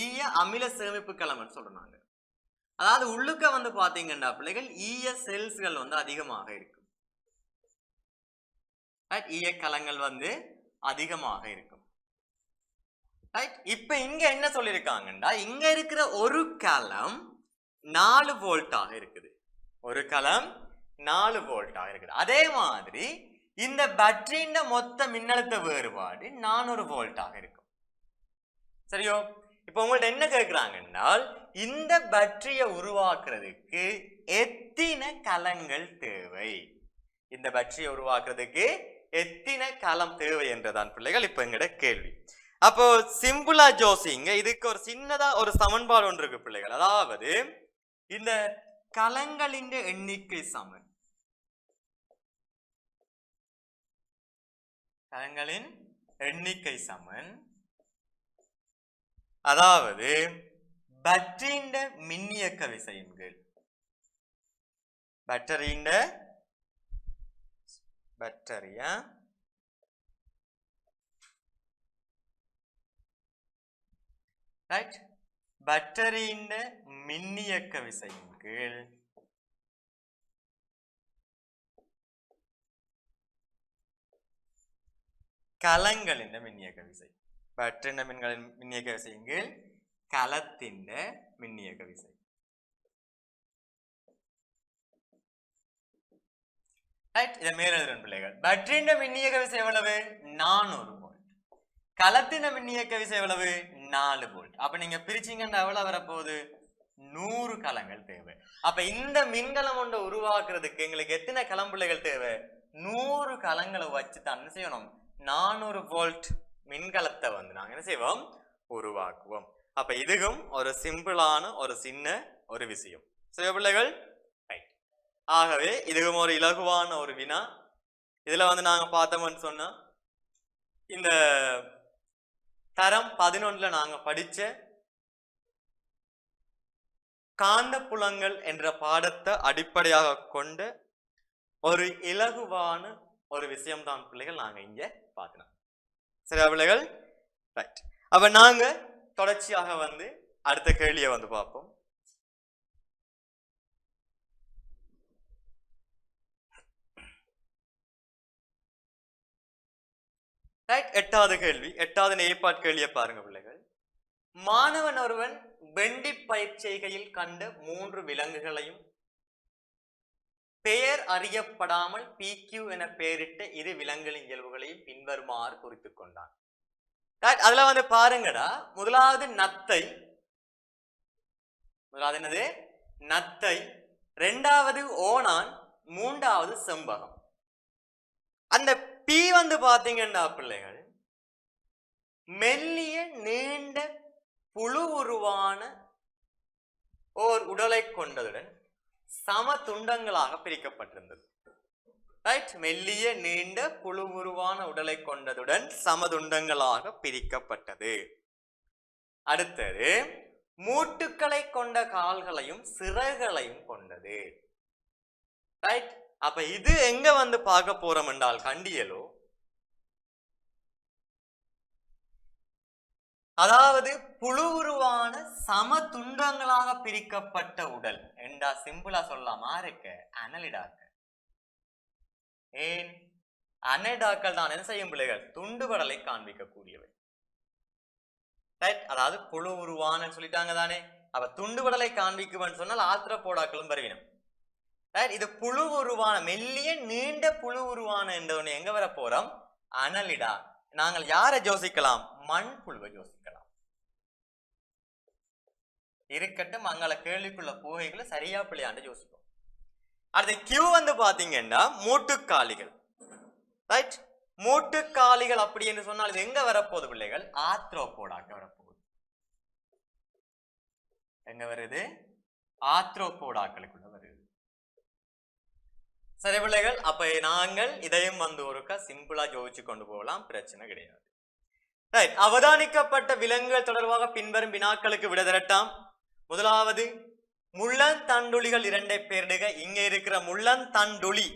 ஈய அமில சேமிப்பு களம் சொல்றாங்க. அதாவது உள்ளுக்க வந்து பாத்தீங்கன்னா பிள்ளைகள் ஈய செல்ஸ்கள் வந்து அதிகமாக இருக்கும். ஈய கலங்கள் வந்து அதிகமாக இருக்கும். இப்ப இங்க என்ன சொல்லிருக்காங்கன்னா, இங்க இருக்கிற ஒரு கலம் 4 வோல்ட்டாக இருக்குது. ஒரு கலம் 4 வோல்ட்டாக இருக்குது. அதே மாதிரி இந்த பேட்டரியின் மொத்த மின்னழுத்த வேறுபாடு 400 வோல்ட்டாக இருக்கும். சரியோ? இப்ப உங்கள்ட்ட என்ன கேட்கிறாங்கன்னா, இந்த பேட்டரியை உருவாக்குறதுக்கு எத்தனை கலங்கள் தேவை? இந்த பேட்டரியை உருவாக்குறதுக்கு எத்தனை கலம் தேவை என்றதான் பிள்ளைகள் இப்ப எங்கட கேள்வி. அப்போ சிம்பிளா ஜோசிங்க, இதுக்கு ஒரு சின்னதா ஒரு சமன்பாடு ஒன்று இருக்கு பிள்ளைகள். அதாவது இந்த கலங்களின் எண்ணிக்கை சமன், கலங்களின் எண்ணிக்கை சமன், அதாவது பேட்டரியின் மின்னியக்க விசையின் கீழ் பேட்டரியின் மின்னியக்க விசையின் கீழ் கலங்களின் மின்னியக்க விசை. பேட்டரியின் மின்னியக்க விசையின் கீழ் கலத்தின் மின்னியக்க விசை. ரைட். இதை மேல எழுதுறேன் பிள்ளைகள். பேட்டரியின் மின்னியக்க விசை எவ்வளவு? 400 வோல்ட். கலத்தின மின்னியக்க விசை எவ்வளவு? 4 வோல்ட். அப்ப நீங்க பிரிச்சீங்கன்னா எவ்வளவு வரப்போகுது? 100 கலங்கள் தேவை. அப்ப இந்த மின்கலம் ஒன்றை உருவாக்குறதுக்கு எங்களுக்கு எத்தனை கலம்பிள்ளைகள் தேவை? 100 கலங்களை வச்சு தான் என்ன செய்யணும்? 400 வோல்ட் மின்கலத்தை வந்து நாங்க என்ன செய்வோம்? உருவாக்குவோம். அப்ப இதுவும் ஒரு சிம்பிளான ஒரு சின்ன ஒரு விஷயம். சரி பிள்ளைகள், ரைட். ஆகவே இதுவும் ஒரு இலகுவான ஒரு வினா. இதுல வந்து நாங்க பார்த்தோம்னு சொன்னா இந்த தரம் 11ல நாங்க படிச்ச காந்த புலங்கள் என்ற பாடத்தை அடிப்படையாக கொண்ட ஒரு இலகுவான ஒரு விஷயம்தான் பிள்ளைகள் நாங்க இங்க பார்க்கலாம். சரியா பிள்ளைகள்? ரைட். அப்ப நாங்க தொடர்ச்சியாக வந்து அடுத்த கேள்வியை வந்து பார்ப்போம். ரைட். 8வது கேள்வி, 8வது ஏற்பாடு கேள்வியை பாருங்க பிள்ளைகள். மாணவன் ஒருவன் வெண்டி பயிற்சிகையில் கண்ட 3 விலங்குகளையும் பெயர் அறியப்படாமல் PQ என பெயரிட்ட இரு விலங்குகளின் இயல்புகளையும் பின்வருமாறு குறித்துக் கொண்டான். அதுல வந்து பாருங்கடா, முதலாவது நத்தை, முதலாவது என்னது? நத்தை. 2வது ஓணான், 3வது செம்பகம். அந்த பி வந்து பாத்தீங்கன்னா பிள்ளைகள் மெல்லிய நீண்ட புழு உருவான ஓர் உடலை கொண்டதுடன் சம துண்டங்களாக பிரிக்கப்பட்டிருந்தது. ரைட். மெல்லிய நீண்ட புழு உருவான உடலை கொண்டதுடன் சம துண்டங்களாக பிரிக்கப்பட்டது. அடுத்தது மூட்டுக்களை கொண்ட கால்களையும் சிறகுகளையும் கொண்டது. ரைட். அப்ப இது எங்க வந்து பார்க்க போறோம் என்றால் கண்டியலோ, அதாவது புழு உருவான சம துண்டங்களாக பிரிக்கப்பட்ட உடல் என்றா சிம்பிளா சொல்லலாமா இருக்க? அனலிடாக்கள். ஏன் அனலிடாக்கள் தான் என்ன செய்யும் பிள்ளைகள்? துண்டுபடலை காண்பிக்கக்கூடியவை. அதாவது புழு உருவான சொல்லிட்டாங்க தானே. அப்ப துண்டுபடலை காண்பிக்குவன்னு சொன்னால் ஆத்திரப்போடாக்களும் வருவினம். இது புழு உருவான மெல்லிய நீண்ட புழு உருவான என்ற எங்க வர போறோம்? அனலிடா. நாங்கள் யாரை யோசிக்கலாம்? மண் புழுவை யோசிக்கலாம். இருக்கட்டும், அங்கால கேள்விக்குள்ள போகைகளை சரியா பிள்ளையாண்டு யோசிப்போம். அடுத்து கியூ வந்து பாத்தீங்கன்னா மூட்டுக்காலிகள். ரைட். மூட்டுக்காலிகள் அப்படி என்று சொன்னால் இது எங்க வரப்போகுது பிள்ளைகள்? ஆத்ரோபோடாக்க வரப்போகுது. எங்க வருது? ஆத்ரோபோடாக்களுக்குள்ள வருது. சரி பிள்ளைகள், அப்ப நாங்கள் இதையும் வந்து ஒருக்கா சிம்பிளா யோசிச்சு கொண்டு போகலாம், பிரச்சனை கிடையாது. ரைட். அவதானிக்கப்பட்ட விலங்குகள் தொடர்பாக பின்வரும் வினாக்களுக்கு விட திரட்டாம். முதலாவது முள்ளந்தண்டுளிகள் 2 பேரிடுக. இங்க இருக்கிற முள்ளந்தண்டுளி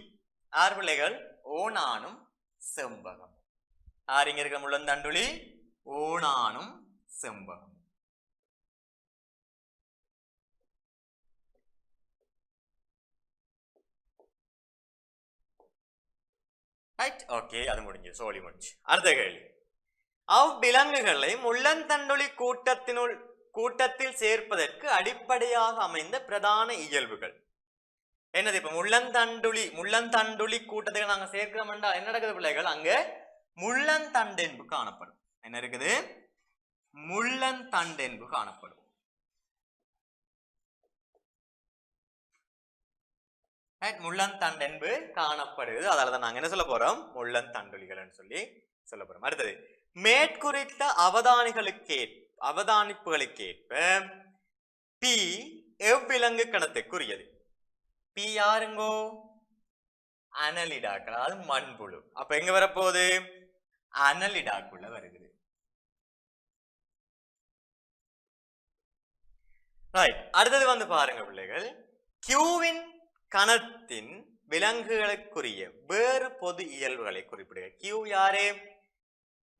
யார் பிள்ளைகள்? ஓணானும் செம்பகம். யார் இங்க இருக்கிற முள்ளந்தண்டுளி? ஓணானும் செம்பகம். ரைட். ஓகே, அது முடிஞ்சு, சோழி முடிஞ்சு. அடுத்த கேள்வி. அவ்விலங்குகளை முள்ளந்தண்டுளி கூட்டத்தில் சேர்ப்பதற்கு அடிப்படையாக அமைந்த பிரதான இயல்புகள் என்னது? இப்ப முள்ளந்தண்டுளி கூட்டத்துக்கு நாங்க சேர்க்கிறோம் என்றால் என்ன நடக்குது பிள்ளைகள்? அங்க முள்ளந்தண்டென்பு காணப்படும். என்ன இருக்குது? முள்ளந்தண்டென்பு காணப்படும். முள்ளந்தண்டென்பு காணப்படுது. அதனாலதான் நாங்க என்ன சொல்ல போறோம்? முள்ளந்தண்டுளிகள் சொல்லி சொல்ல போறோம். அடுத்தது மேற்குறித்த அவதானிப்புகளுக்கேற்ப பி எவ்விலங்கு கணத்துக்குரியது? பி யாருங்கோ? அனலிடாக்கள், அதாவது மண்புழு. அப்ப எங்க வரப்போகுது? அனலிடாக்குள்ள வருகிறது. ரைட். அடுத்தது வந்து பாருங்க பிள்ளைகள், கியூவின் கணத்தின் விலங்குகளுக்குரிய வேறு பொது இயல்புகளை குறிப்பிடுக. கியூ யாரு?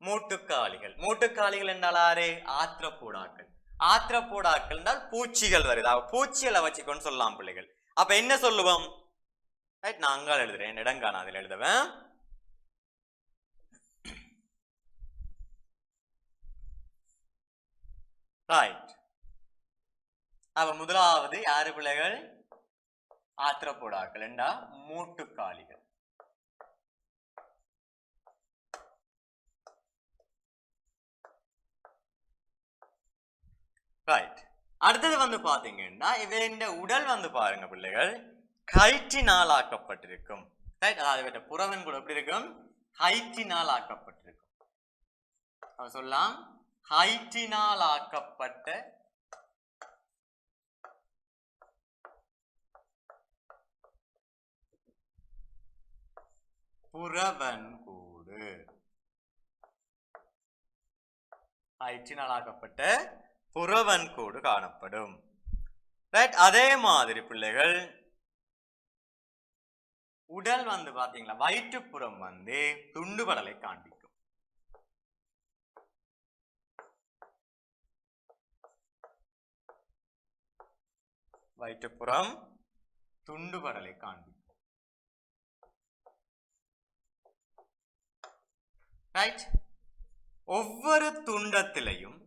மூட்டுக்காலிகள். மூட்டுக்காலிகள் என்றால் யாரு? ஆத்திரப்பூடாக்கள். ஆத்திரப்பூடாக்கள் என்றால் பூச்சிகள் வருது. பூச்சிகளை வச்சுக்கொண்டு சொல்லலாம் பிள்ளைகள். அப்ப என்ன சொல்லுவோம்? நாங்கள் எழுதுறேன், இடங்கான அதில் எழுதுவேன். ரைட். அப்ப முதலாவது யாரு பிள்ளைகள்? ஆத்திரப்பூடாக்கள் என்றா மூட்டுக்காலிகள். ரைட். அடுத்தது வந்து பாத்தீங்கன்னா இவன் உடல் வந்து பாருங்க பிள்ளைகள் கயிற்றினால் ஆக்கப்பட்டிருக்கும். ரைட், அதாவது புறவன் கூட எப்படி இருக்கும்? கயிற்றினால் ஆக்கப்பட்டிருக்கும். சொல்லலாம் கயிற்றினால் ஆக்கப்பட்ட புறவன் கூடு. கயிற்றினால் ஆக்கப்பட்ட புறவன் கூடு காணப்படும். ரைட், அதே மாதிரி பிள்ளைகள் உடல் வந்து பாத்தீங்களா வயிற்றுப்புறம் வந்து துண்டுபடலை காண்பிக்கும். வயிற்றுப்புறம் துண்டுபடலை காண்பிக்கும். ரைட், ஒவ்வொரு துண்டத்திலையும்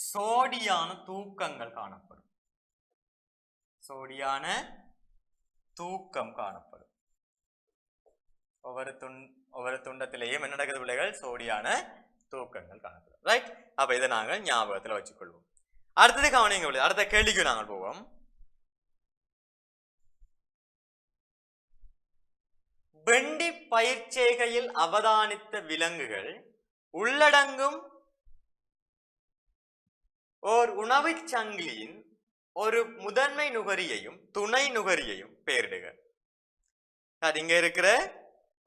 சோடியான தூக்கங்கள் காணப்படும். சோடியான தூக்கம் காணப்படும். ஒவ்வொரு துண்டத்திலேயும் என்ன நடக்குது பிள்ளைகள்? சோடியான தூக்கங்கள் காணப்படும். ரைட், அப்ப இதை நாங்கள் ஞாபகத்தில் வச்சுக்கொள்வோம். அடுத்தது கவனிங்க, அடுத்த கேள்விக்கு நாங்கள் போவோம். வெண்டி பயிர்ச்செய்கையில் அவதானித்த விலங்குகள் உள்ளடங்கும் ஓர் உணவுச் சங்கிலியின் ஒரு முதன்மை நுகரியையும் துணை நுகரியையும் பெயரிடுக. இங்க இருக்கிற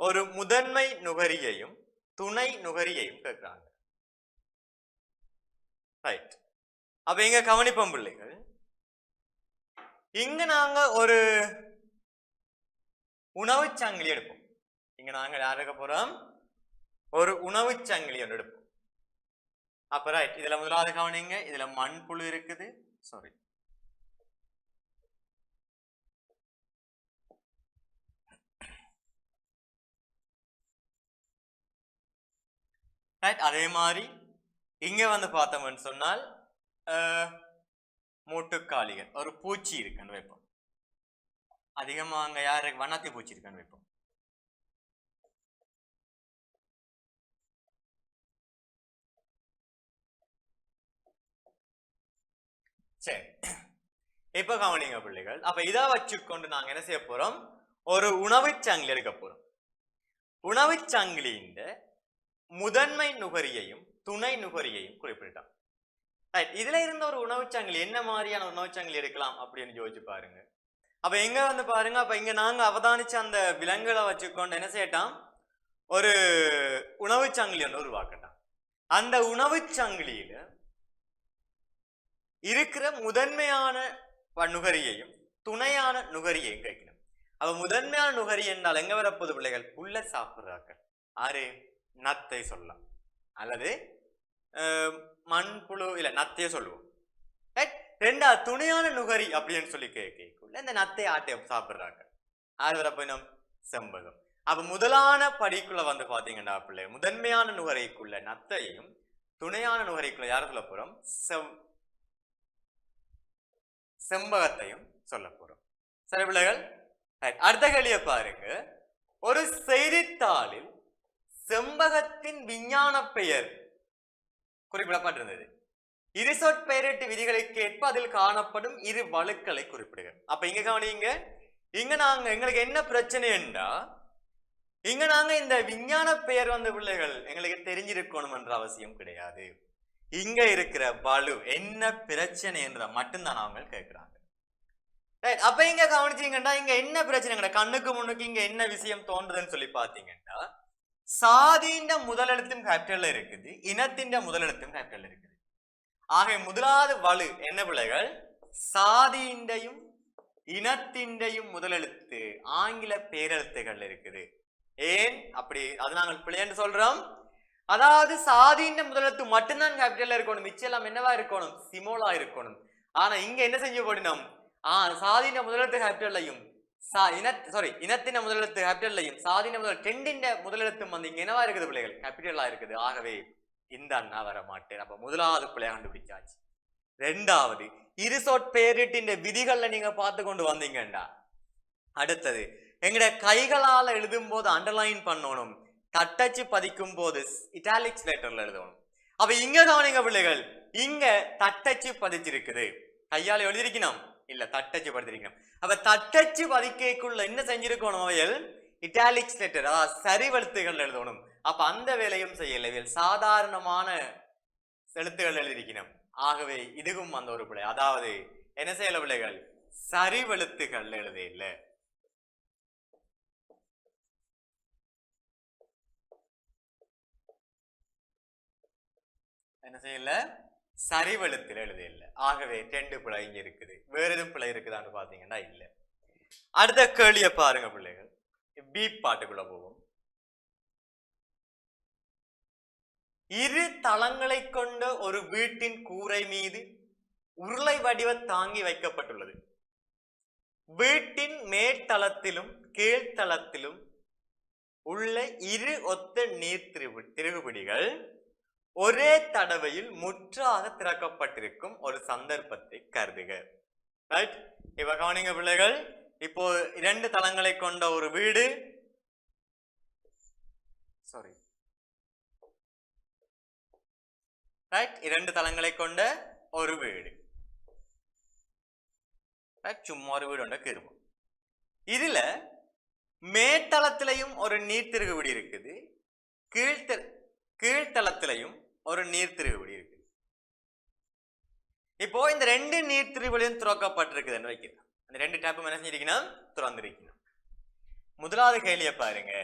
ஒரு முதன்மை நுகரியையும் துணை நுகரியையும் கேட்கிறாங்க. ரைட், அப்ப இங்க கவனிப்போம் பிள்ளைகள். இங்க நாங்க ஒரு உணவுச் சங்கிலி எடுப்போம். இங்க நாங்க யாருக்க போறோம்? ஒரு உணவுச் சங்கிலி ஒன்று எடுப்போம். அப்ப ரைட், இதுல முதலாவது கவனிங்க, இதுல மண்புழு இருக்குது. Sorry, right. அதே மாதிரி இங்க வந்து பார்த்தோம்னு சொன்னால் மூட்டுக்காளிகள் ஒரு பூச்சி இருக்குன்னு வைப்போம். அதிகமா அங்க யாருக்கு வண்ணாத்தி பூச்சி இருக்குன்னு வைப்போம். சரி, இப்ப கவனிங்க பிள்ளைகள். அப்ப இதை வச்சுக்கொண்டு நாங்க என்ன செய்ய போறோம்? ஒரு உணவுச் சங்கிலி எடுக்க போறோம். உணவுச் சங்கிலியின் முதன்மை நுகரியையும் துணை நுகரியையும் குறிப்பிட்டோம். இதுல இருந்த ஒரு உணவுச் சங்கிலி என்ன மாதிரியான உணவுச் சங்கிலி எடுக்கலாம் அப்படின்னு யோசிச்சு பாருங்க. அப்ப எங்க வந்து பாருங்க, அப்ப இங்க நாங்க அவதானிச்ச அந்த விலங்குகளை வச்சுக்கொண்டு என்ன செய்யட்டாம்? ஒரு உணவுச் சங்கிலி ஒன்று உருவாக்கட்டாம். அந்த உணவுச் சங்கிலியில இருக்கிற முதன்மையான நுகரியையும் துணையான நுகரியையும் கேட்கணும். அப்ப முதன்மையான நுகரி என்றால் எங்க வரப்போது பிள்ளைகள்? புல்ல சாப்பிடுறாக்கள். ஆறு நத்தை சொல்லலாம், அல்லது மண்புழு இல்ல நத்தைய சொல்லுவோம். ரெண்டாவது துணையான நுகரி அப்படின்னு சொல்லி கேட்கக்குள்ள இந்த நத்தை ஆட்டை சாப்பிடுறாங்க. ஆறு வரப்போம் செம்பகம். அப்ப முதலான படிக்குள்ள வந்து பாத்தீங்கன்னா பிள்ளை முதன்மையான நுகரைக்குள்ள நத்தையும் துணையான நுகரைக்குள்ள யாரும் சொல்ல போறோம்? செம்பகத்தையும் சொல்ல போறோம். சரி பிள்ளைகள், அடுத்த கேள்வியை பாருங்க. ஒரு செய்தித்தாளில் செம்பகத்தின் விஞ்ஞான பெயர் குறிப்பிடப்பட்டிருந்தது. இரு சொற்பெயரிட்டு விதிகளுக்கு ஏற்ப அதில் காணப்படும் இரு வழுக்களை குறிப்பிடுங்க. அப்ப இங்க கவனிங்க, இங்க நாங்க எங்களுக்கு என்ன பிரச்சனை என்றா, இங்க நாங்க இந்த விஞ்ஞான பெயர் வந்த பிள்ளைகள் எங்களுக்கு தெரிஞ்சிருக்கணும் என்ற அவசியம் கிடையாது. இங்க இருக்கிற வலு என்ன பிரச்சனை என்ற மட்டும்தான் அவங்க கேட்கிறாங்க. அப்ப இங்க கவனிச்சீங்கன்னா இங்க என்ன பிரச்சனை கண்ணுக்கு முன்னுக்கு இங்க என்ன விஷயம் தோன்றுதுன்னு சொல்லி பாத்தீங்கன்னா, சாதியின் முதலெழுத்தும் கேபிட்டல்ல இருக்குது, இனத்தின் முதலெழுத்தும் கேபிட்டல்ல இருக்குது. ஆக முதலாவது வலு என்ன பிள்ளைகள்? சாதியின்டையும் இனத்தின்டையும் முதலெழுத்து ஆங்கில பேரெழுத்துகள் இருக்குது. ஏன் அப்படி அது நாங்கள் பிள்ளைன்னு சொல்றோம்? அதாவது சாதியின் முதலெழுத்து மட்டும்தான் கேபிட்டல்ல இருக்கணும், மிச்சம் எல்லாம் என்னவா இருக்கணும்? சிமோலா இருக்கணும். ஆனா இங்க என்ன செஞ்சு போடணும்? சாதியின் முதலெழுத்து கேபிட்டல்லையும் இனத்தின் முதலெழுத்து கேபிட்டல்லையும் சாதியின் முதல் டெண்டின் முதலெழுத்தும் வந்து இங்க என்னவா இருக்குது பிள்ளைகள்? கேபிட்டலா இருக்குது. ஆகவே இந்த அண்ணா வர மாட்டேன். அப்ப முதலாவது பிள்ளைய கண்டுபிடிச்சாச்சு. ரெண்டாவது இரு சொற்பெயரிட்டின் விதிகள்ல நீங்க பார்த்து கொண்டு வந்தீங்கண்டா அடுத்தது எங்கட கைகளால எழுதும் போது அண்டர்லைன் பண்ணணும், தட்டச்சு பதிக்கும் போது இட்டாலிக்ஸ் லெட்டர்ல எழுதணும். அப்ப இங்க கவனிங்க பிள்ளைகள், இங்க தட்டச்சு பதிச்சிருக்குது, கையால எழுதிருக்கணும் இல்ல தட்டச்சு பதிச்சிருக்கணும். அப்ப தட்டச்சு பதிக்கைக்குள்ள என்ன செஞ்சிருக்கணும், அவைகள் இட்டாலிக்ஸ் லெட்டர் அதாவது சரிவெழுத்துகள் எழுதணும். அப்ப அந்த வேலையும் செய்யல, சாதாரணமான எழுத்துகள் எழுதிருக்கணும். ஆகவே இதுவும் அந்த ஒரு பிள்ளை, அதாவது என்ன செய்யல பிள்ளைகள், சரிவெழுத்துகள் எழுத இல்லை. என்ன செய்யல, சரிவெழுத்தில் எழுத இல்லை. ஆகவே 2 பிழை இங்க இருக்குது. வேற எதுவும் பிழை இருக்குதான்னு பாத்தீங்கன்னா இல்ல. அடுத்த கேள்வியை பாருங்க பிள்ளைகள், பி பாட்டுக்குள்ள போவோம். இரு தளங்களை கொண்ட ஒரு வீட்டின் கூரை மீது உருளை வடிவ தாங்கி வைக்கப்பட்டுள்ளது. வீட்டின் மேற்தளத்திலும் கீழ்த்தளத்திலும் உள்ள இரு ஒத்த நீர் திருகுபிடிகள் ஒரே தடவையில் முற்றாக திறக்கப்பட்டிருக்கும் ஒரு சந்தர்ப்பத்தை கருதுக. ரைட், இப்ப கவனிங்க பிள்ளைகள், இப்போ 2 தளங்களை கொண்ட ஒரு வீடு, சாரி ரைட், 2 தளங்களை கொண்ட ஒரு வீடு, சும்மா ஒரு வீடு ஒன்ற கிருமம். இதுல மேற்தளத்திலையும் ஒரு நீர் திருகுபிடி இருக்குது, கீழ்த்தளத்திலையும் ஒரு நீர் திருகுபிடி இருக்குது. இப்போ இந்த 2 நீர் திருகுபிடியும் துறக்கப்பட்டிருக்குதுன்னு வைக்கிறோம். அந்த 2 டேப்பும் என்ன செஞ்சிருக்கணும், திறந்திருக்கணும். முதலாவது கேள்வியை பாருங்க,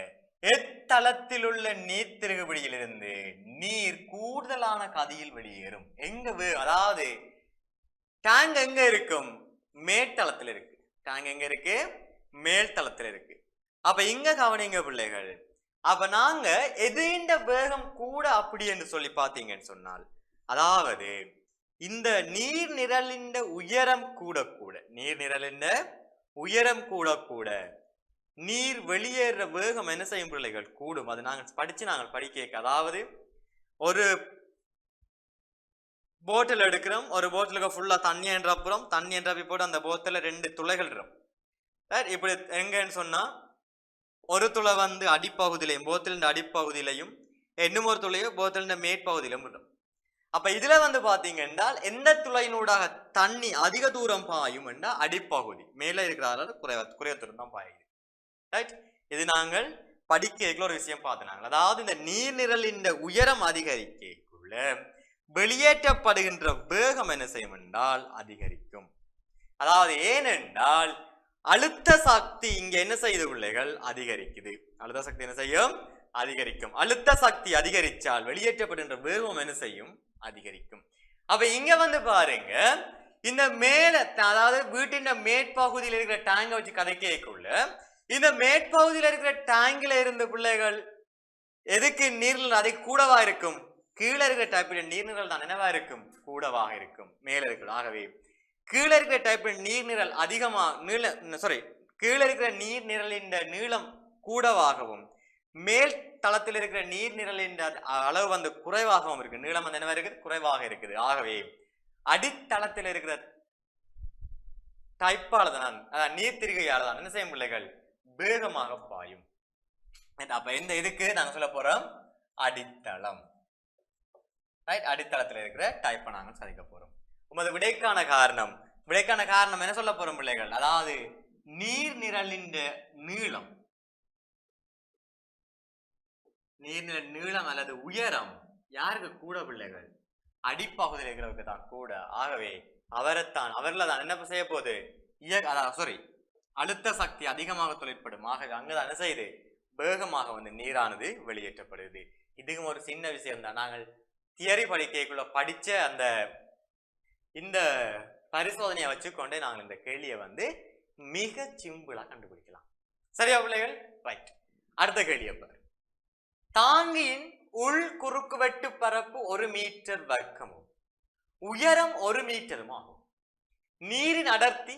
எத்தளத்தில் உள்ள நீர் திருகுபிடியிலிருந்து நீர் கூடுதலான கதியில் வெளியேறும். எங்க அதாவது டேங்க் எங்க இருக்கும், மேல்தளத்தில் இருக்கு. டேங்க் எங்க இருக்கு, மேல்தளத்தில் இருக்கு. அப்ப இங்க கவனிங்க பிள்ளைகள், அப்ப நாங்க எதுண்ட வேகம் கூட அப்படி என்று சொல்லி பார்த்தீங்கன்னு சொன்னால், அதாவது இந்த நீர் நிரலின் உயரம் கூட கூட, நீர் நிரலின் உயரம் கூட கூட நீர் வெளியேற வேகம் என்ன செய்யும் பிள்ளைகள், கூடும். அது நாங்கள் படிக்க, அதாவது ஒரு போட்டில் எடுக்கிறோம், ஒரு போட்டிலுக்கு ஃபுல்லா தண்ணி என்றப்புறம் தண்ணி என்றப்பி போட்டு அந்த போட்டில 2 துளைகள் இருக்கும். இப்படி எங்கன்னு சொன்னா, ஒரு துளை வந்து அடிப்பகுதியிலையும் போத்தலின் அடிப்பகுதியிலையும், இன்னும் ஒரு துளையோ போத்தலின் மேற்பகுதியிலும் விடும். அப்ப இதுல வந்து பாத்தீங்க என்றால் எந்த துளையினூடாக தண்ணி அதிக தூரம் பாயும் என்றால் அடிப்பகுதி, மேல இருக்கிறார்கள் குறைய தூரம் தான் பாயுது. ரைட், இது நாங்கள் படிக்க ஒரு விஷயம் பார்த்தோம். அதாவது இந்த நீர்நிரலின் உயரம் அதிகரிக்கக்குள்ள வெளியேற்றப்படுகின்ற வேகம் என்ன செய்யும் என்றால் அதிகரிக்கும். அதாவது ஏனென்றால் அழுத்த சக்தி இங்க என்ன செய்யுது பிள்ளைகள், அதிகரிக்குது. அழுத்த சக்தி என்ன செய்யும், அதிகரிக்கும். அழுத்த சக்தி அதிகரிச்சால் வெளியேற்றப்படுகின்ற வேகம் என்ன செய்யும், அதிகரிக்கும். அப்ப இங்க வந்து பாருங்க, இந்த மேல அதாவது வீட்டின் மேற்பகுதியில் இருக்கிற டேங்கை வச்சு கதைக்குள்ள இந்த மேற்பகுதியில் இருக்கிற டேங்கில இருந்து பிள்ளைகள் எதுக்கு நீர்நிலை அதிக கூடவா இருக்கும், கீழே இருக்கிற டைப்பில் நீர்நிரல் தான் என்னவா இருக்கும், கூடவாக இருக்கும் மேல இருக்கிற. ஆகவே கீழே இருக்கிற டைப்பில் நீர்நிரல் அதிகமா கீழே இருக்கிற நீர்நிரலின் நீளம் கூடவாகவும் மேல் தளத்தில் இருக்கிற நீர்நிரலின் அளவு வந்து குறைவாகவும் இருக்கு, நீளம் வந்து என்னவா இருக்கு, குறைவாக இருக்குது. ஆகவே அடித்தளத்தில் இருக்கிற டைப்பால தான் நீர்த்திருகையால தான் என்ன செய்யும் பிள்ளைகள், வேகமாக பாயும். அப்ப இந்த இதுக்கு நாங்க சொல்ல போறோம் அடித்தளம். ரைட், அடித்தளத்தில் இருக்கிற டைப்பை நாங்கள் சாதிக்க போறோம். உமது விடைக்கான காரணம் என்ன சொல்ல போறோம் பிள்ளைகள், அதாவது நீர்நிரலின் நீளம், நீர்நிலை நீளம் அல்லது உயரம் யாருக்கு கூட பிள்ளைகள், அடிப்பகுதியில் இருக்கிறவருக்கு தான் கூட. ஆகவே அவர்ல தான் என்ன செய்ய போகுது, அழுத்த சக்தி அதிகமாக தொழிற்படும். ஆகவே அங்கதான் என்ன செய்யுது, வேகமாக வந்து நீரானது வெளியேற்றப்படுது. இதுக்கும் ஒரு சின்ன விஷயம் தான், நாங்கள் தியரி படிக்கைக்குள்ள படிச்ச அந்த இந்த பரிசோதனையை வச்சுக்கொண்டே நாங்கள் இந்த கேள்வியை வந்து மிக சிம்பிளா கண்டுபிடிக்கலாம். சரியா பிள்ளைகள்? ரைட், அடுத்த கேள்வியை பாரு. தாங்கியின் உள் குறுக்குவெட்டு பரப்பு 1 மீட்டர் வர்க்கமும் உயரம் 1 மீட்டரும் ஆகும். நீரின் அடர்த்தி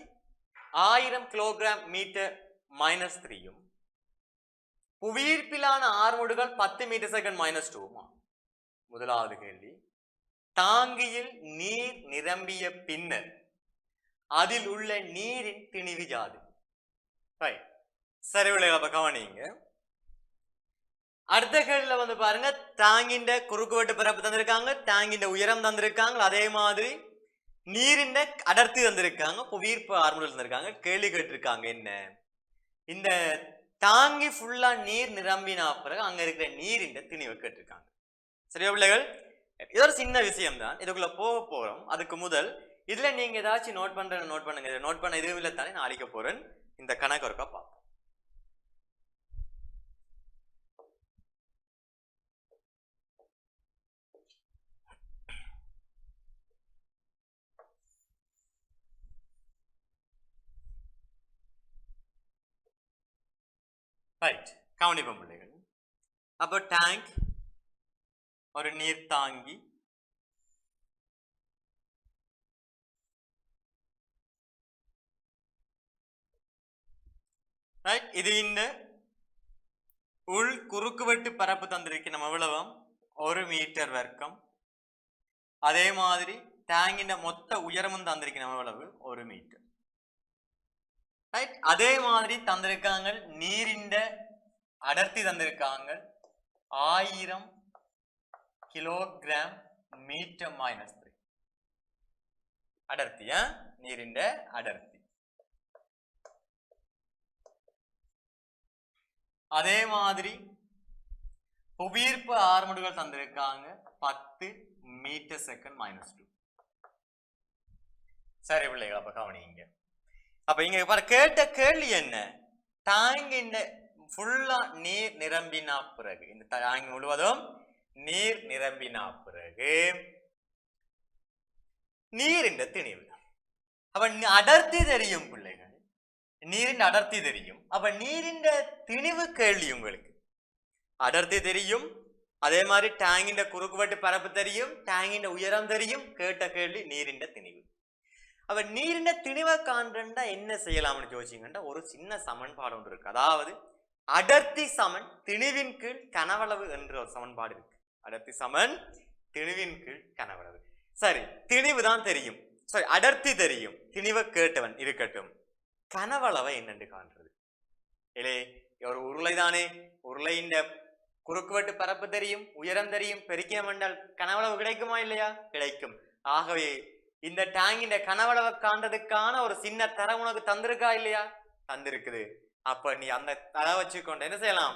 1000 கிலோகிராம் மீட்டர் -3யும் புவியீர்ப்பிலான ஆர்முடுகள் 10 மீட்டர் செகண்ட் -2 ஆகும். முதலாவது கேள்வி, தாங்கியில் நீர் நிரம்பிய பின்னர் அதில் உள்ள நீரின் திணிவு யாது? சரி பிள்ளைகளை அப்ப கவனிங்க. அடுத்த கேள்வியில வந்து பாருங்க, டேங்கின் குறுக்குவெட்டு பரப்பு தந்திருக்காங்க, டேங்கின் உயரம் தந்திருக்காங்க, அதே மாதிரி நீரின் அடர்த்தி தந்திருக்காங்க, புவியீர்ப்பு ஆர்முடல் தந்திருக்காங்க. கேள்வி கேட்டிருக்காங்க என்ன, இந்த டாங்கி ஃபுல்லா நீர் நிரம்பினா பிறகு அங்க இருக்கிற நீரின் திணிவை கேட்டிருக்காங்க. சரியா பிள்ளைகள்? இது ஒரு சின்ன விஷயம் தான், இதுக்குள்ள போக போறோம். அதுக்கு முதல் இதுல நீங்க ஏதாச்சும் நோட் பண்ணுங்க. நோட் பண்ண எதுவும் இல்லை தானே, நான் அழிக்க போறேன். இந்த கணக்கு ஒருக்கா பார்ப்போம். ரைட், கவனிப்போம் பிள்ளைகள். அப்போ டேங்க் ஒரு நீர் தாங்கி, ரைட். இது இந்த உள் குறுக்குவெட்டு பரப்பு தந்திருக்கணும் எவ்வளவு, 1 மீட்டர் வர்க்கம். அதே மாதிரி டேங்கின் மொத்த உயரமும் தந்திருக்கணும் எவ்வளவு, 1 மீட்டர். ரைட். அதே மாதிரி தந்திருக்காங்க நீரின் அடர்த்தி தந்திருக்காங்க 1000 கிலோகிராம் மீட்டர் -3 அடர்த்தி. நீரின் அடர்த்தி. அதே மாதிரி புவியீர்ப்பு ஆர்முடுகள் தந்திருக்காங்க 10 மீட்டர் செகண்ட் -2. சரி பிள்ளைகள் அப்ப கவனிங்க. அப்ப இங்க கேட்ட கேள்வி என்ன, டேங்கின் ஃபுல்லா நீர் நிரம்பினா பிறகு, இந்த டேங்க் முழுவதும் நீர் நிரம்பினா பிறகு நீரின் திணிவு. அப்ப அடர்த்தி தெரியும் பிள்ளைகள், நீரின் அடர்த்தி தெரியும். அப்ப நீரின் திணிவு கேள்வி உங்களுக்கு. அடர்த்தி தெரியும், அதே மாதிரி டேங்கின் குறுக்குவெட்டு பரப்பு தெரியும், டேங்கின் உயரம் தெரியும். கேட்ட கேள்வி நீரின் திணிவு. அப்ப நீரின் திணிவை காண்றா என்ன செய்யலாம்னு யோசிச்சீங்கன்னா, ஒரு சின்ன சமன்பாடு ஒன்று இருக்கு. அதாவது அடர்த்தி சமன் திணிவின் கீழ் கனவளவு என்ற ஒரு சமன்பாடு இருக்கு. அடர்த்தி சமன் திணிவின் கீழ் கனவளவு. சரி, திணிவு தான் தெரியும், சரி அடர்த்தி தெரியும், திணிவை கேட்டவன் இருக்கட்டும், கனவளவை என்னென்று காண்றது? இல்லே, ஒரு உருளை தானே, உருளையின் குறுக்குவெட்டு பரப்பு தெரியும், உயரம் தெரியும், பெருக்கினம் என்றால் கனவளவு கிடைக்குமா இல்லையா? கிடைக்கும். ஆகவே இந்த டேங்கின் கனவளவை காண்றதுக்கான ஒரு சின்ன தரம் உனக்கு தந்திருக்கா இல்லையா? தந்திருக்குது. அப்ப நீ அந்த தர வச்சுக்கொண்டு என்ன செய்யலாம்,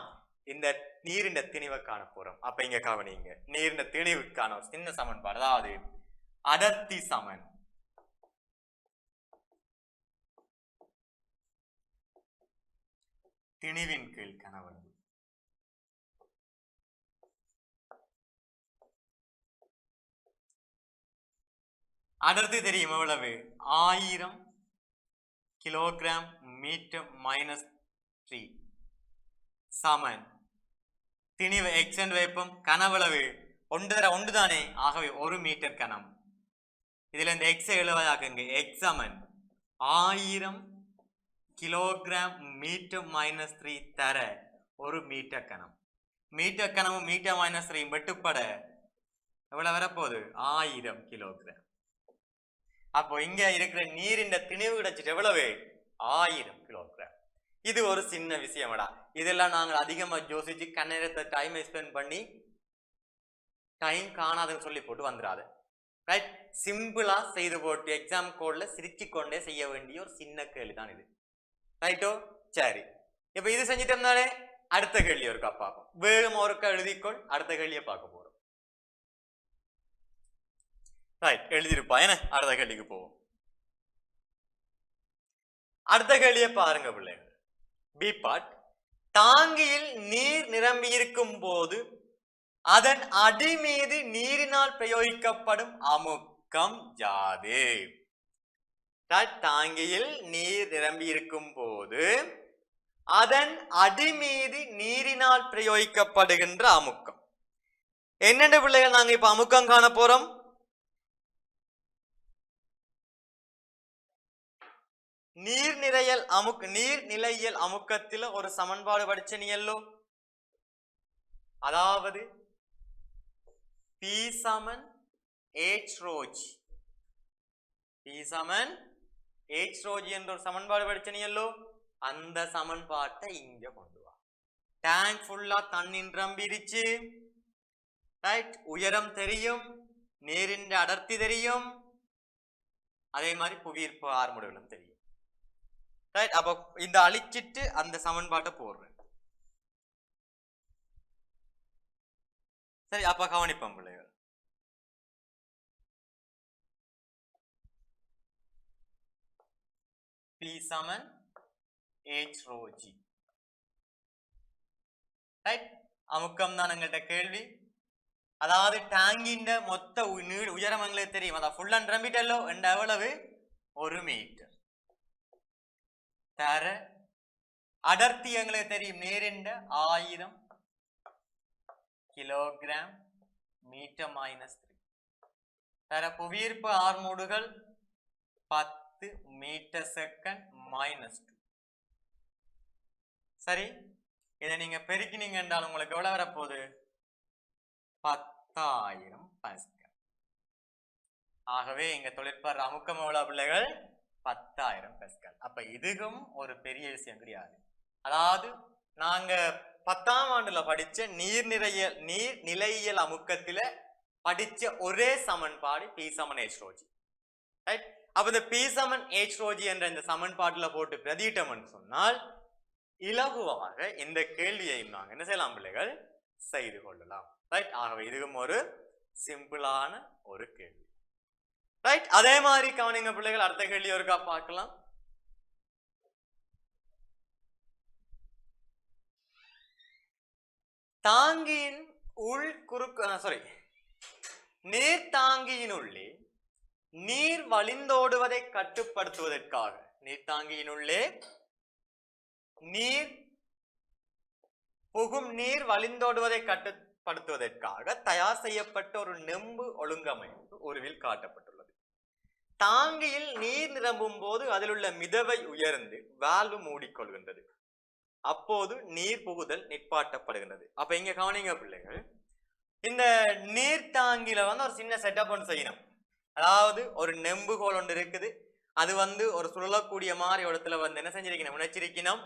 இந்த நீரின் திணிவை காண போறோம். அப்ப இங்க கவனிங்க, நீரின் திணிவுக்கான சின்ன சமன்பாடு, அதாவது அடர்த்தி சமன் திணிவின் கீழ் கனவளவு. அடர்த்தி தெரியும் எவ்வளவு, 1000 கிலோகிராம் மீட்டர் -3 சமன் திணிவு எக்ஸ் என்று வைப்போம், கனவளவு 1 தானே, ஆகவே 1 மீட்டர் கனம். இதுல இந்த எக்ஸ் எழுவதாக்குங்க, எக்ஸ் சமன் 1000 கிலோகிராம் மீட்டர் -3 தர 1 மீட்டர் கனம். மீட்டர் கனமும் மீட்டர் -3 வெட்டுப்பட எவ்வளவு வரப்போகுது, 1000 கிலோகிராம். அப்போ இங்க இருக்கிற நீரின் திணிவு கிடைச்சிட்டு எவ்வளவு, 1000 கிலோகிராம். இது ஒரு சின்ன விஷயம்டா. இதெல்லாம் நாங்கள் அதிகமா யோசிச்சு கண்ணேரத்தை டைம் ஸ்பெண்ட் பண்ணி டைம் காணாதுன்னு சொல்லி போட்டு வந்துடாது. ரைட், சிம்பிளா செய்து போட்டு எக்ஸாம் கோட்ல சிரிச்சு கொண்டே செய்ய வேண்டிய ஒரு சின்ன கேள்வி தான் இது. ரைட்டோ? சரி, இப்ப இது செஞ்சுட்டு தானே, அடுத்த கேள்வி ஒருக்கா பார்ப்போம். வேகம் ஒருக்கா எழுதிக்கொள், அடுத்த கேள்வியை பார்க்க போறோம். ரைட், எழுதிருப்பா என்ன, அடுத்த கேள்விக்கு போவோம். அடுத்த கேள்வியை பாருங்க பிள்ளைகள். பி பார்ட், டாங்கியில் நீர் நிரம்பி இருக்கும் போது அதன் அடி மீது நீரினால் பிரயோகிக்கப்படும் அமுக்கம் யாது? டாங்கியில் நீர் நிரம்பி இருக்கும் போது அதன் அடி மீது நீரினால் பிரயோகிக்கப்படுகின்ற அமுக்கம் என்னென்ன பிள்ளைகள்? நாங்க இப்ப அமுக்கம் காண போறோம். நீர்நிலையியல் அமுக்கத்தில் ஒரு சமன்பாடு படிச்ச நீ எல்லோ, அதாவது P சமன் H ரோஜ், P சமன் H ரோஜ் என்ற ஒரு சமன்பாடு படிச்ச நீ எல்லோ. அந்த சமன்பாட்டை இங்க கொண்டு வா. டேங்க் ஃபுல்லா தண்ணி நிரம்பிருச்சு, ரைட்? உயரம் தெரியும், நீரின் அடர்த்தி தெரியும், அதே மாதிரி புவியீர்ப்பு ஆர்முடுகளும் தெரியும், ரைட்? அப்ப இந்த அழிச்சிட்டு அந்த சமன்பாட்டை போடுறேன். சரி, அப்ப கவனிப்போம் பிள்ளைகள். P சமன் H rho G, ரைட்? அமுக்கம் தான் எங்கள்கிட்ட கேள்வி. அதாவது டேங்கின் மொத்த உயரம் எங்களுக்கு தெரியும், அதான் ஃபுல் அண்ட் நிரம்பிட்டல்லோ என்ற எவ்வளவு? 1 மீட்டர். தர அடர்த்தி எங்களுக்கு தெரியும், நேரின் 1000 கிலோகிராம் மீட்டர் -3. தர புவியீர்ப்பு ஆர்மூடுகள் 10 மீட்டர் செகண்ட் -2. சரி, இதை நீங்க பெருக்கினீங்க என்றால் உங்களுக்கு எவ்வளவு வரப்போகுது? 10,000 பாஸ்கல். ஆகவே இங்க தொழிற்படுற அமுக்கம் எவ்வளவு பிள்ளைகள்? 10,000 பாஸ்கல். அப்ப இதுவும் ஒரு பெரிய விஷயம் கிடையாது. அதாவது நாங்க 10ஆம் ஆண்டுல படிச்ச நீர்நிலையியல் அமுக்கத்தில படிச்ச ஒரே சமன்பாடு P சமன் H rho G, ரைட்? அப்ப இந்த P சமன் H rho G என்ற இந்த சமன்பாட்டுல போட்டு பிரதியிட்டோம்னு சொன்னால் இலகுவாக இந்த கேள்வியையும் நாங்க என்ன செய்யலாம் பிள்ளைகள்? செய்து கொள்ளலாம், ரைட்? ஆகவே இதுவும் ஒரு சிம்பிளான ஒரு கேள்வி, ரைட்? அதே மாதிரி கவனிங்க பிள்ளைகள், அடுத்த கேள்வி ஒருக்கா பார்க்கலாம். தாங்கியின் உள் குறுக்கு நீர் தாங்கியினுள்ளே நீர் வழிந்தோடுவதை கட்டுப்படுத்துவதற்காக, நீர்த்தாங்கியினுள்ளே நீர் வழிந்தோடுவதை கட்டுப்படுத்துவதற்காக தயார் செய்யப்பட்ட ஒரு நெம்பு ஒழுங்கமைப்பு ஒருவில் காட்டப்பட்டுள்ளது. தாங்கியில் நீர் நிரம்பும் போது அதில் உள்ள மிதவை உயர்ந்து வால்வு மூடிக்கொள்கின்றது. அப்போது நீர் புகுதல் நிற்பாட்டப்படுகின்றது. அப்ப இங்க கவனிங்க பிள்ளைகள், இந்த நீர்த்தாங்கில ஒரு சின்ன செட்டப் ஒன்று செய்யணும். அதாவது ஒரு நெம்புகோல் ஒன்று இருக்குது, அது ஒரு சுழலக்கூடிய மாதிரி இடத்துல என்ன செஞ்சிருக்கணும்? முனைச்சிருக்கணும்.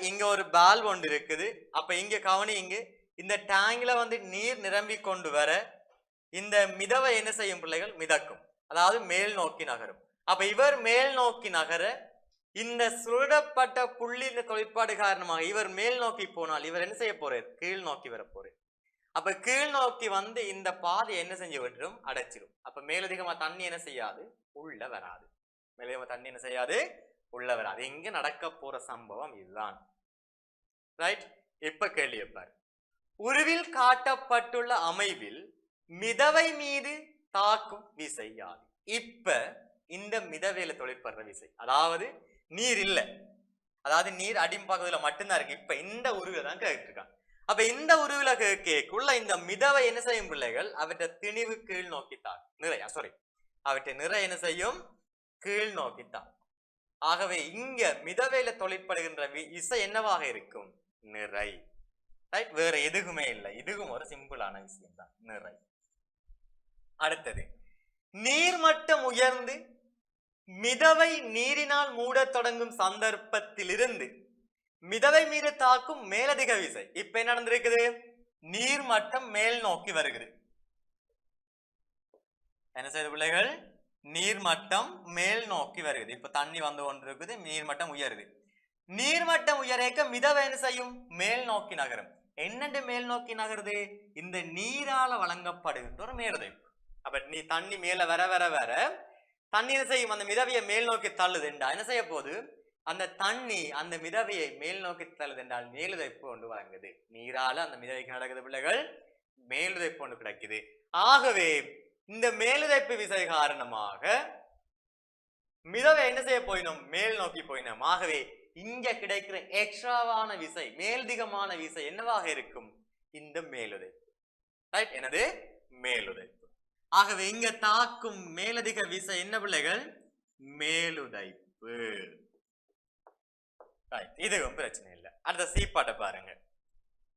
இங்க ஒரு பால்வ் ஒன்று இருக்குது. அப்ப இங்க கவனிங்க, இந்த டேங்க்ல நீர் நிரம்பி கொண்டு வர இந்த மிதவை என்ன செய்யும் பிள்ளைகள்? மிதக்கும், அதாவது மேல் நோக்கி நகரும். அப்ப இவர் மேல் நோக்கி நகர இந்த சுழப்பட்ட புள்ளி இந்த தொழிற்பாடு காரணமாக இவர் மேல் நோக்கி போனால் இவர் என்ன செய்ய போறார்? கீழ் நோக்கி வர போறார். அப்ப கீழ் நோக்கி இந்த பாதை என்ன செஞ்சு விட்டுரும்? அடைச்சிடும். அப்ப மேலதிகமா தண்ணி என்ன செய்யாது? உள்ள வராது. மேலதிகமா தண்ணி என்ன செய்யாது? உள்ள வராது. இங்க நடக்க போற சம்பவம் இதுதான், ரைட்? இப்ப கேள்வி பாரு. உருவில் காட்டப்பட்டுள்ள அமைவில் மிதவை மீது தாக்கும் விசை யாது? இப்ப இந்த மிதவையில தொழிற்படுற விசை, அதாவது நீர் இல்ல, அதாவது நீர் அடிம்பகுதியில மட்டும்தான் இருக்கு. இப்ப இந்த உருவில தான் கேட்டிருக்காங்க. அப்ப இந்த உருவில கேக்குள்ள இந்த மிதவை என்ன செய்யும் பிள்ளைகள்? அவற்றை திணிவு கீழ் நோக்கித்தான் அவற்றை நிறை என்ன செய்யும்? கீழ் நோக்கித்தான். ஆகவே இங்க மிதவையில தொழிற்படுகின்ற விசை என்னவாக இருக்கும்? நிறை, ரைட்? வேற எதுவுமே இல்லை. இதுவும் ஒரு சிம்பிளான விஷயம் தான், நிறை. அடுத்தது, நீர்மட்டம் உயர்ந்து மிதவை நீரினால் மூட தொடங்கும் சந்தர்ப்பத்திலிருந்து மிதவை மீது தாக்கும் மேலதிக விசை. இப்ப என்ன நடந்திருக்குது? நீர்மட்டம் மேல் நோக்கி வருகிறது. என்ன செய்த பிள்ளைகள்? நீர்மட்டம் மேல் நோக்கி வருகிறது. இப்ப தண்ணி வந்து கொண்டிருக்குது, நீர்மட்டம் உயருது. நீர்மட்டம் உயரேக்க மிதவை என்ன செய்யும்? மேல் நோக்கி நகரும். என்னென்று மேல் நோக்கி நகருது? இந்த நீரால வழங்கப்படுகின்ற ஒரு மேலதைப்பு. அப்ப தண்ணி மேல வர வர வர தண்ணி என்ன செய்யும்? அந்த மிதவையை மேல் நோக்கி தள்ளுது என்றால் என்ன செய்ய போகுது? அந்த தண்ணி அந்த மிதவையை மேல் நோக்கி தள்ளுது என்றால் மேலுதைப்பு ஒன்று வழங்குது. நீரால அந்த மிதவைக்கு நடக்குது பிள்ளைகள், மேலுதைப்பு ஒன்று கிடைக்குது. ஆகவே இந்த மேலுதைப்பு விசை காரணமாக மிதவை என்ன செய்ய போயினோம்? மேல் நோக்கி போயினோம். ஆகவே இங்க கிடைக்கிற எக்ஸ்ட்ராவான விசை, மேல்திகமான விசை என்னவாக இருக்கும்? இந்த மேலுதைப்பு, ரைட்? எனது மேலுதைப்பு. ஆகவே இங்க தாக்கும் மேலதிக விசை என்ன பிள்ளைகள்? மேலுதைப்பு. இதுவும் பிரச்சனை இல்லை. அடுத்த சீப்பாட்டை பாருங்க.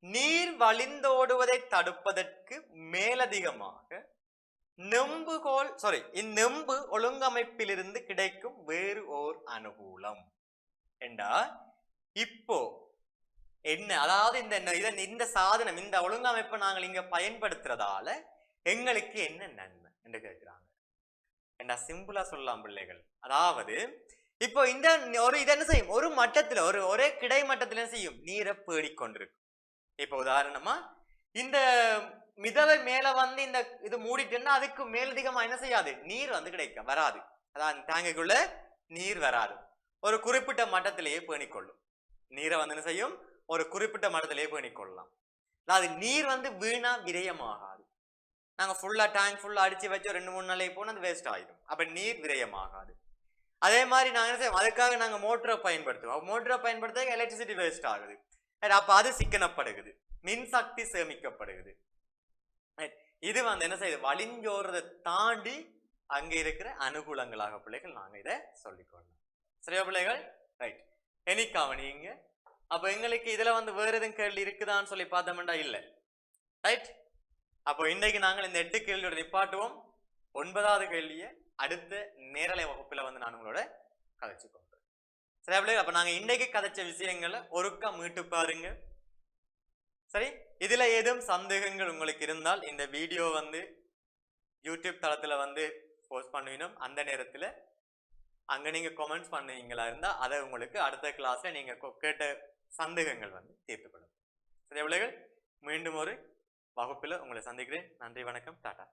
நீர் வழிந்தோடுவதை தடுப்பதற்கு மேலதிகமாக இந்நெம்பு ஒழுங்கமைப்பிலிருந்து கிடைக்கும் வேறு ஓர் அனுகூலம் என்றா இப்போ என்ன, அதாவது இந்த சாதனம், இந்த ஒழுங்கமைப்பை நாங்கள் இங்க பயன்படுத்துறதால எங்களுக்கு என்ன நன்மை என்று கேட்கிறாங்க. என்ன சிம்பிளா சொல்லலாம் பிள்ளைகள். அதாவது இப்போ இந்த ஒரு இது என்ன செய்யும், ஒரு மட்டத்துல ஒரே கிடை மட்டத்துல என்ன செய்யும், நீரை பேடிக்கொண்டிருக்கும். இப்ப உதாரணமா இந்த மிதவை மேல வந்து இந்த இது மூடிட்டுன்னா அதுக்கு மேலதிகமா என்ன செய்யாது, நீர் வந்து கிடைக்க வராது. அதான் டேங்குக்குள்ள நீர் வராது. ஒரு குறிப்பிட்ட மட்டத்திலேயே பேணிக்கொள்ளும். நீரை வந்து என்ன செய்யும், ஒரு குறிப்பிட்ட மட்டத்திலேயே பேணிக்கொள்ளலாம். அதாவது நீர் வந்து வீணா விரயமாகாது. நாங்க ஃபுல்லா டேங்க் ஃபுல்லா அடிச்சு வச்சு 2-3 நாளைக்கு போனா அது வேஸ்ட் ஆயிடும். அப்ப நீர் விரயமாகாது. அதே மாதிரி நாங்க என்ன செய்வோம், அதுக்காக நாங்க மோட்டரை பயன்படுத்துவோம். மோட்டரை பயன்படுத்த எலக்ட்ரிசிட்டி வேஸ்ட் ஆகுது. அப்ப அது சிக்கனப்படுகிறது, மின்சக்தி சேமிக்கப்படுகிறது. இது வந்து என்ன செய்யுது, வழிஞ்சோறதை தாண்டி அங்க இருக்கிற அனுகூலங்களாக பிள்ளைகள் நாங்க இதை சொல்லிக்கொள்ளலாம். சரியா பிள்ளைகள்? ரைட். எனி கவனிங்க. அப்ப எங்களுக்கு இதுல வந்து வேற எதுவும் கேள்வி இருக்குதான்னு சொல்லி பார்த்தோம்டா இல்ல. ரைட். அப்போ இன்னைக்கு நாங்கள் இந்த 8 கேள்வியோட நிப்பாட்டுவோம். 9வது கேள்வியை அடுத்த நேரலை வகுப்புல வந்து நான் உங்களோட கதைச்சு கொண்டேன். சரியா பிள்ளைகள்? அப்ப நாங்க இன்னைக்கு கதைச்ச விஷயங்களை ஒருக்கா மீட்டு பாருங்க. சரி, இதுல ஏதும் சந்தேகங்கள் உங்களுக்கு இருந்தால் இந்த வீடியோ வந்து யூடியூப் தளத்துல வந்து போஸ்ட் பண்ணுவீனும். அந்த நேரத்துல அங்க நீங்க கமெண்ட்ஸ் பண்ணுவீங்களா இருந்தா அதை உங்களுக்கு அடுத்த கிளாஸ்ல நீங்க கேட்ட சந்தேகங்கள் வந்து தீர்த்துக்கொள்ளும். சரி பிள்ளைகள், மீண்டும் ஒரு வகுப்பில் உங்களை சந்திக்கிறேன். நன்றி, வணக்கம், டாடா.